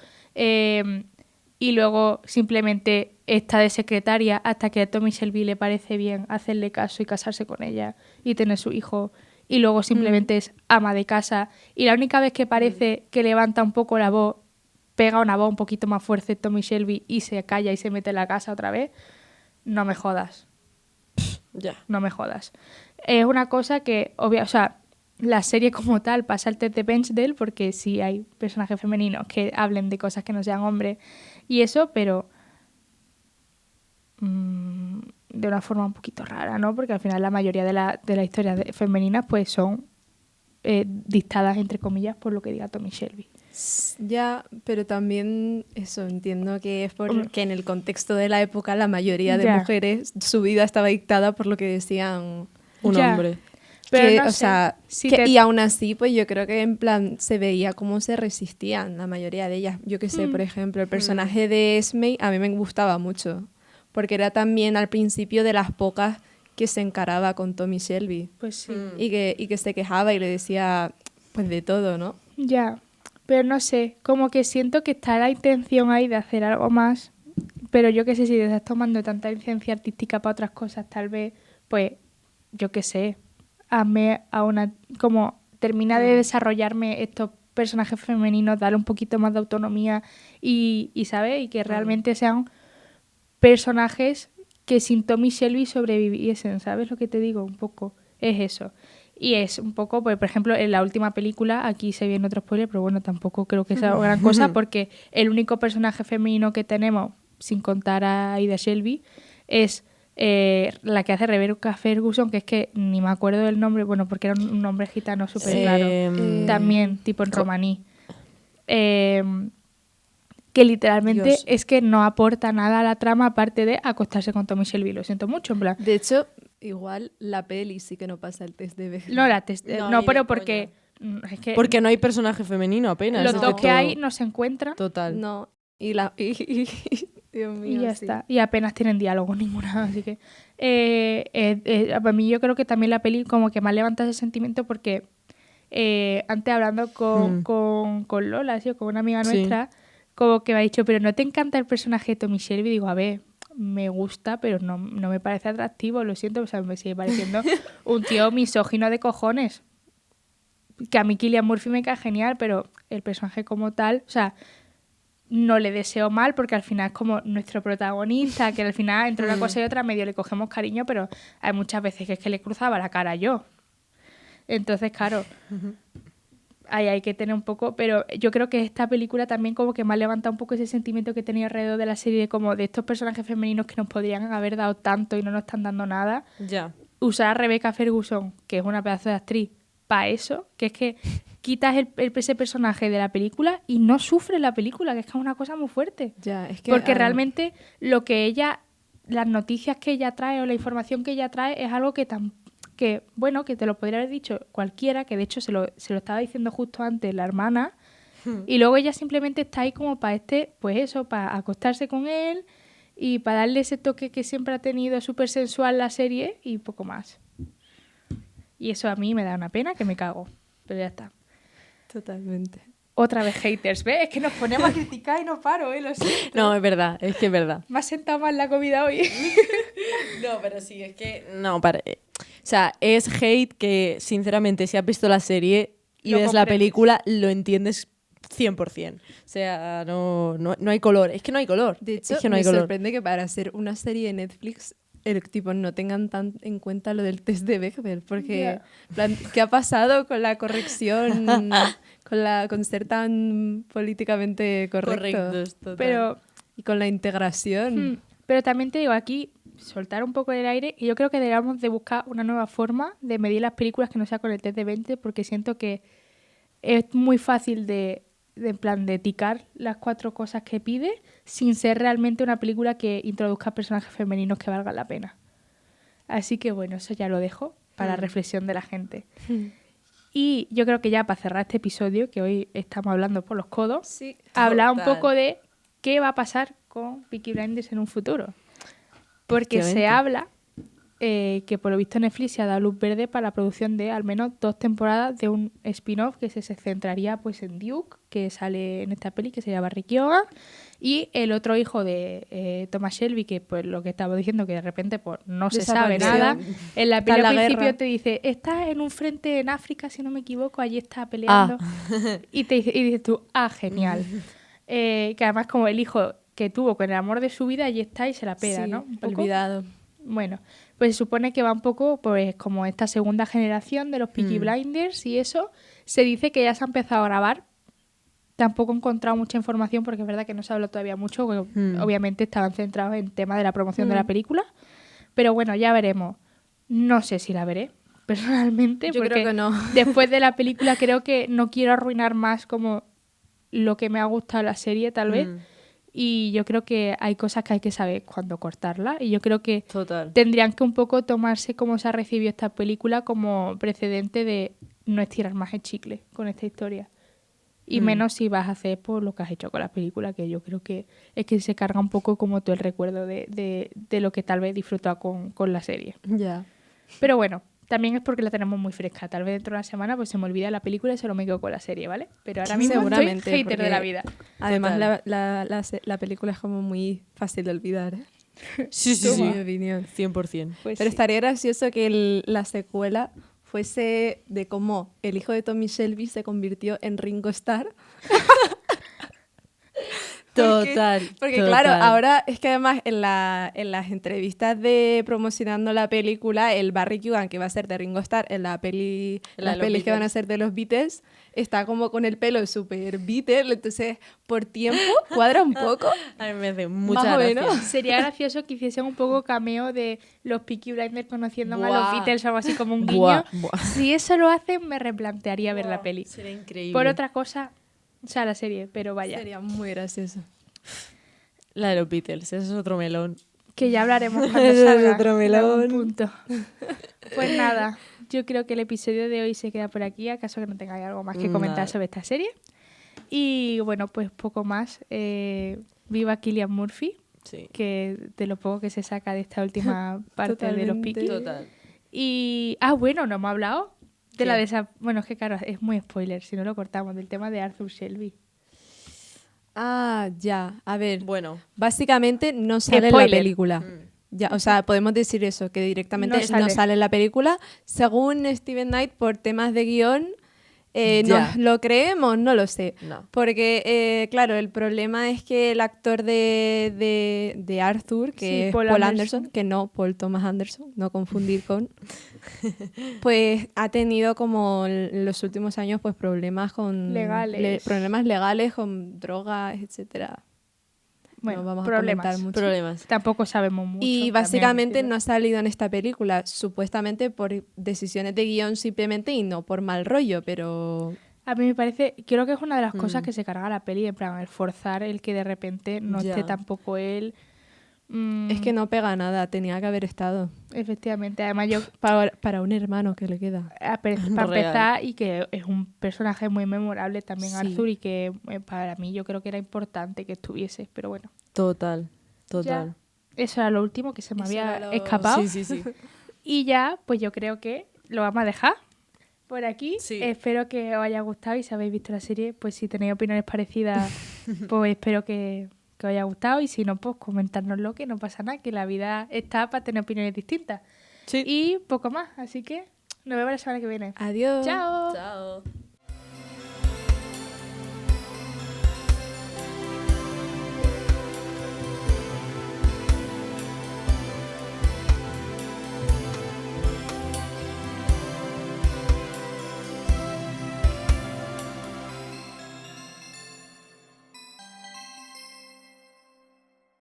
Y luego simplemente está de secretaria hasta que a Tommy Shelby le parece bien hacerle caso y casarse con ella y tener su hijo. Y luego simplemente es ama de casa. Y la única vez que parece que levanta un poco la voz, pega una voz un poquito más fuerte Tommy Shelby y se calla y se mete en la casa otra vez, no me jodas. Ya. No me jodas. Es una cosa que, o sea, la serie como tal pasa el test de Bechdel porque sí hay personajes femeninos que hablen de cosas que no sean hombres y eso, pero de una forma un poquito rara, ¿no? Porque al final la mayoría de las historias femeninas pues son dictadas, entre comillas, por lo que diga Tommy Shelby. Ya, pero también eso entiendo que es Hombre. porque en el contexto de la época la mayoría de Ya. mujeres su vida estaba dictada por lo que decían. Un Ya. hombre. Pero Que, no o sé, sea, si que- te- y aún así, pues yo creo que en plan se veía cómo se resistían la mayoría de ellas. Yo que sé, por ejemplo, el personaje de Esme a mí me gustaba mucho, porque era también al principio de las pocas que se encaraba con Tommy Shelby Pues sí. y que se quejaba y le decía pues de todo, ¿no? Ya, pero no sé, como que siento que está la intención ahí de hacer algo más, pero yo qué sé, si te estás tomando tanta licencia artística para otras cosas, tal vez, pues, yo qué sé, hazme a una, como termina de desarrollarme estos personajes femeninos, darle un poquito más de autonomía y ¿sabes? Y que realmente sean personajes que sin Tommy Shelby sobreviviesen, ¿sabes lo que te digo? Un poco, es eso. Y es un poco, pues, por ejemplo, en la última película, aquí se viene otro spoiler, pero bueno, tampoco creo que sea gran cosa, porque el único personaje femenino que tenemos, sin contar a Ida Shelby, es la que hace Rebecca Ferguson, que es que ni me acuerdo del nombre, bueno, porque era un nombre gitano súper raro, también, tipo en romaní. Que literalmente Dios. es que no aporta nada a la trama aparte de acostarse con Tommy Shelby, lo siento mucho, en plan. De hecho, igual la peli sí que no pasa el test de Bechdel. No, no, ni pero de porque es que Porque no hay personaje femenino apenas. los es dos de que todo. hay no se encuentran Total. No, Dios mío, y ya sí. está. Y apenas tienen diálogo ninguna, así que para mí yo creo que también la peli como que me levanta ese sentimiento porque antes hablando con Lola, ¿sí? O con una amiga Sí. nuestra, como que me ha dicho, pero ¿no te encanta el personaje de Tommy Shelby? Digo, a ver, me gusta, pero no me parece atractivo, lo siento, o sea, me sigue pareciendo un tío misógino de cojones. Que a mí Cillian Murphy me cae genial, pero el personaje como tal, o sea, no le deseo mal porque al final es como nuestro protagonista, que al final entre una cosa y otra medio le cogemos cariño, pero hay muchas veces que es que le cruzaba la cara yo. Entonces, claro, ahí hay que tener un poco, pero yo creo que esta película también como que me ha levantado un poco ese sentimiento que tenía alrededor de la serie, de como de estos personajes femeninos que nos podrían haber dado tanto y no nos están dando nada. Ya. Usar a Rebecca Ferguson, que es una pedazo de actriz, para eso, que es que quitas ese personaje de la película y no sufre la película, que es que es una cosa muy fuerte. Ya, es que, Porque realmente lo que ella, las noticias que ella trae o la información que ella trae es algo que bueno, que te lo podría haber dicho cualquiera, que de hecho se lo estaba diciendo justo antes la hermana, y luego ella simplemente está ahí como para pues eso, para acostarse con él y para darle ese toque que siempre ha tenido súper sensual la serie y poco más. Y eso a mí me da una pena que me cago, pero ya está. Totalmente. Otra vez haters, ¿ves? Es que nos ponemos a criticar y no paro, lo siento. No, es verdad, es que es verdad. Me ha sentado mal la comida hoy. No, pero sí, es que... No, o sea, es hate que, sinceramente, si has visto la serie y Lo ves la comprendes. película, lo entiendes 100%. O sea, no hay color. Es que no hay color. De hecho, es que no me hay color. sorprende que para hacer una serie de Netflix tipo no tengan tan en cuenta lo del test de Bechdel, porque plan, ¿qué ha pasado con la corrección, con ser tan políticamente correcto? Correctos, total. Pero Y con la integración. Pero también te digo, aquí soltar un poco el aire y yo creo que deberíamos de buscar una nueva forma de medir las películas que no sea con el test de 20 porque siento que es muy fácil en plan de ticar las 4 cosas que pide sin ser realmente una película que introduzca personajes femeninos que valgan la pena. Así que bueno, eso ya lo dejo para reflexión de la gente. Y yo creo que ya para cerrar este episodio, que hoy estamos hablando por los codos, Sí. hablar un Total. poco de qué va a pasar con Peaky Blinders en un futuro. Porque se Efectivamente. habla que por lo visto Netflix se ha dado luz verde para la producción de al menos 2 temporadas de un spin-off que se centraría pues en Duke, que sale en esta peli, que se llama Barry Keoghan, y el otro hijo de Thomas Shelby, que pues lo que estaba diciendo, que de repente pues no se sabe Desapareció. nada. En la Está peli en al la principio guerra. te dice, está en un frente en África, si no me equivoco, allí está peleando. Y dices tú, genial. Que además como el hijo que tuvo con el amor de su vida, allí está y se la pega, Sí, ¿no? Un poco. olvidado. Bueno, pues se supone que va un poco pues como esta segunda generación de los Peaky Blinders y eso. Se dice que ya se ha empezado a grabar. Tampoco he encontrado mucha información porque es verdad que no se habló todavía mucho. Porque obviamente estaban centrados en tema de la promoción de la película. Pero bueno, ya veremos. No sé si la veré personalmente. Yo porque creo que no. después de la película creo que no quiero arruinar más como lo que me ha gustado la serie tal vez. Y yo creo que hay cosas que hay que saber cuándo cortarla. Y yo creo que Total. tendrían que un poco tomarse cómo se ha recibido esta película como precedente de no estirar más el chicle con esta historia. Y menos si vas a hacer por lo que has hecho con la película, que yo creo que es que se carga un poco como todo el recuerdo de lo que tal vez disfruta con la serie. Ya. Pero bueno, también es porque la tenemos muy fresca. Tal vez dentro de una semana pues se me olvida la película y solo me quedo con la serie, ¿vale? Pero ahora mismo Seguramente, estoy hater de la porque vida. Además, Total. la película es como muy fácil de olvidar, ¿eh? Sí, sí, En sí. mi opinión. 100%. Pues Pero sí. estaría gracioso que la secuela fuese de cómo el hijo de Tommy Shelby se convirtió en Ringo Starr. Total. Porque total. claro, ahora es que además en las entrevistas de promocionando la película, el Barry Keoghan, que va a ser de Ringo Starr en las La de pelis los que van a Beatles. ser de los Beatles, está como con el pelo súper Beatle, entonces por tiempo cuadra un poco. A mí me hace Más mucha o gracia. menos. Sería gracioso que hiciesen un poco cameo de los Peaky Blinders conociendo a los Buah. Beatles o algo así como un guiño. Buah, buah. Si eso lo hacen, me replantearía ver la peli. Sería increíble. Por otra cosa, o sea, la serie, pero vaya. Sería muy gracioso. La de los Beatles, ese es otro melón. Que ya hablaremos cuando Eso es salga. otro en algún melón. punto. Pues nada, yo creo que el episodio de hoy se queda por aquí, acaso que no tengáis algo más que comentar Nada. sobre esta serie. Y bueno, pues poco más. Viva Cillian Murphy, Sí. que de lo poco que se saca de esta última parte de los Totalmente. Peaky. Total. Y, bueno, no hemos hablado de la ¿Qué? de esa... Bueno, es que claro, es muy spoiler, si no lo cortamos, del tema de Arthur Shelby. Ah, ya. A ver, Bueno. básicamente no sale en la Spoiler. película. Mm. Ya, o sea, podemos decir eso, que directamente No sale. no sale en la película. Según Steven Knight, por temas de guión, Ya. ¿nos lo creemos? No lo sé. No. Porque, claro, el problema es que el actor de Arthur, que Sí, es Paul Paul Anderson. Anderson, que no Paul Thomas Anderson, no confundir con, pues ha tenido como en los últimos años pues problemas con Legales. problemas legales con drogas, etcétera. Bueno, No vamos a problemas. comentar mucho. Problemas. Tampoco sabemos mucho. Y también básicamente hay que no ha salido en esta película, supuestamente por decisiones de guión simplemente y no por mal rollo, pero A mí me parece, creo que es una de las cosas Mm. que se carga la peli, en plan, el forzar el que de repente no Ya. esté tampoco él. es que no pega nada, tenía que haber estado. Efectivamente, además yo, Para un hermano que le queda. para Real. empezar, y que es un personaje muy memorable también Sí. Arthur, y que para mí yo creo que era importante que estuviese, pero bueno. Total. Total. Ya, eso era lo último que se me Eso había era lo- escapado. Sí, sí, sí. Y ya, pues yo creo que lo vamos a dejar por aquí. Sí. Espero que os haya gustado, y si habéis visto la serie, pues si tenéis opiniones parecidas, pues espero que os haya gustado, y si no, pues comentárnoslo, que no pasa nada, que la vida está para tener opiniones distintas. Sí. Y poco más, así que nos vemos la semana que viene. Adiós. ¡Chao! Chao.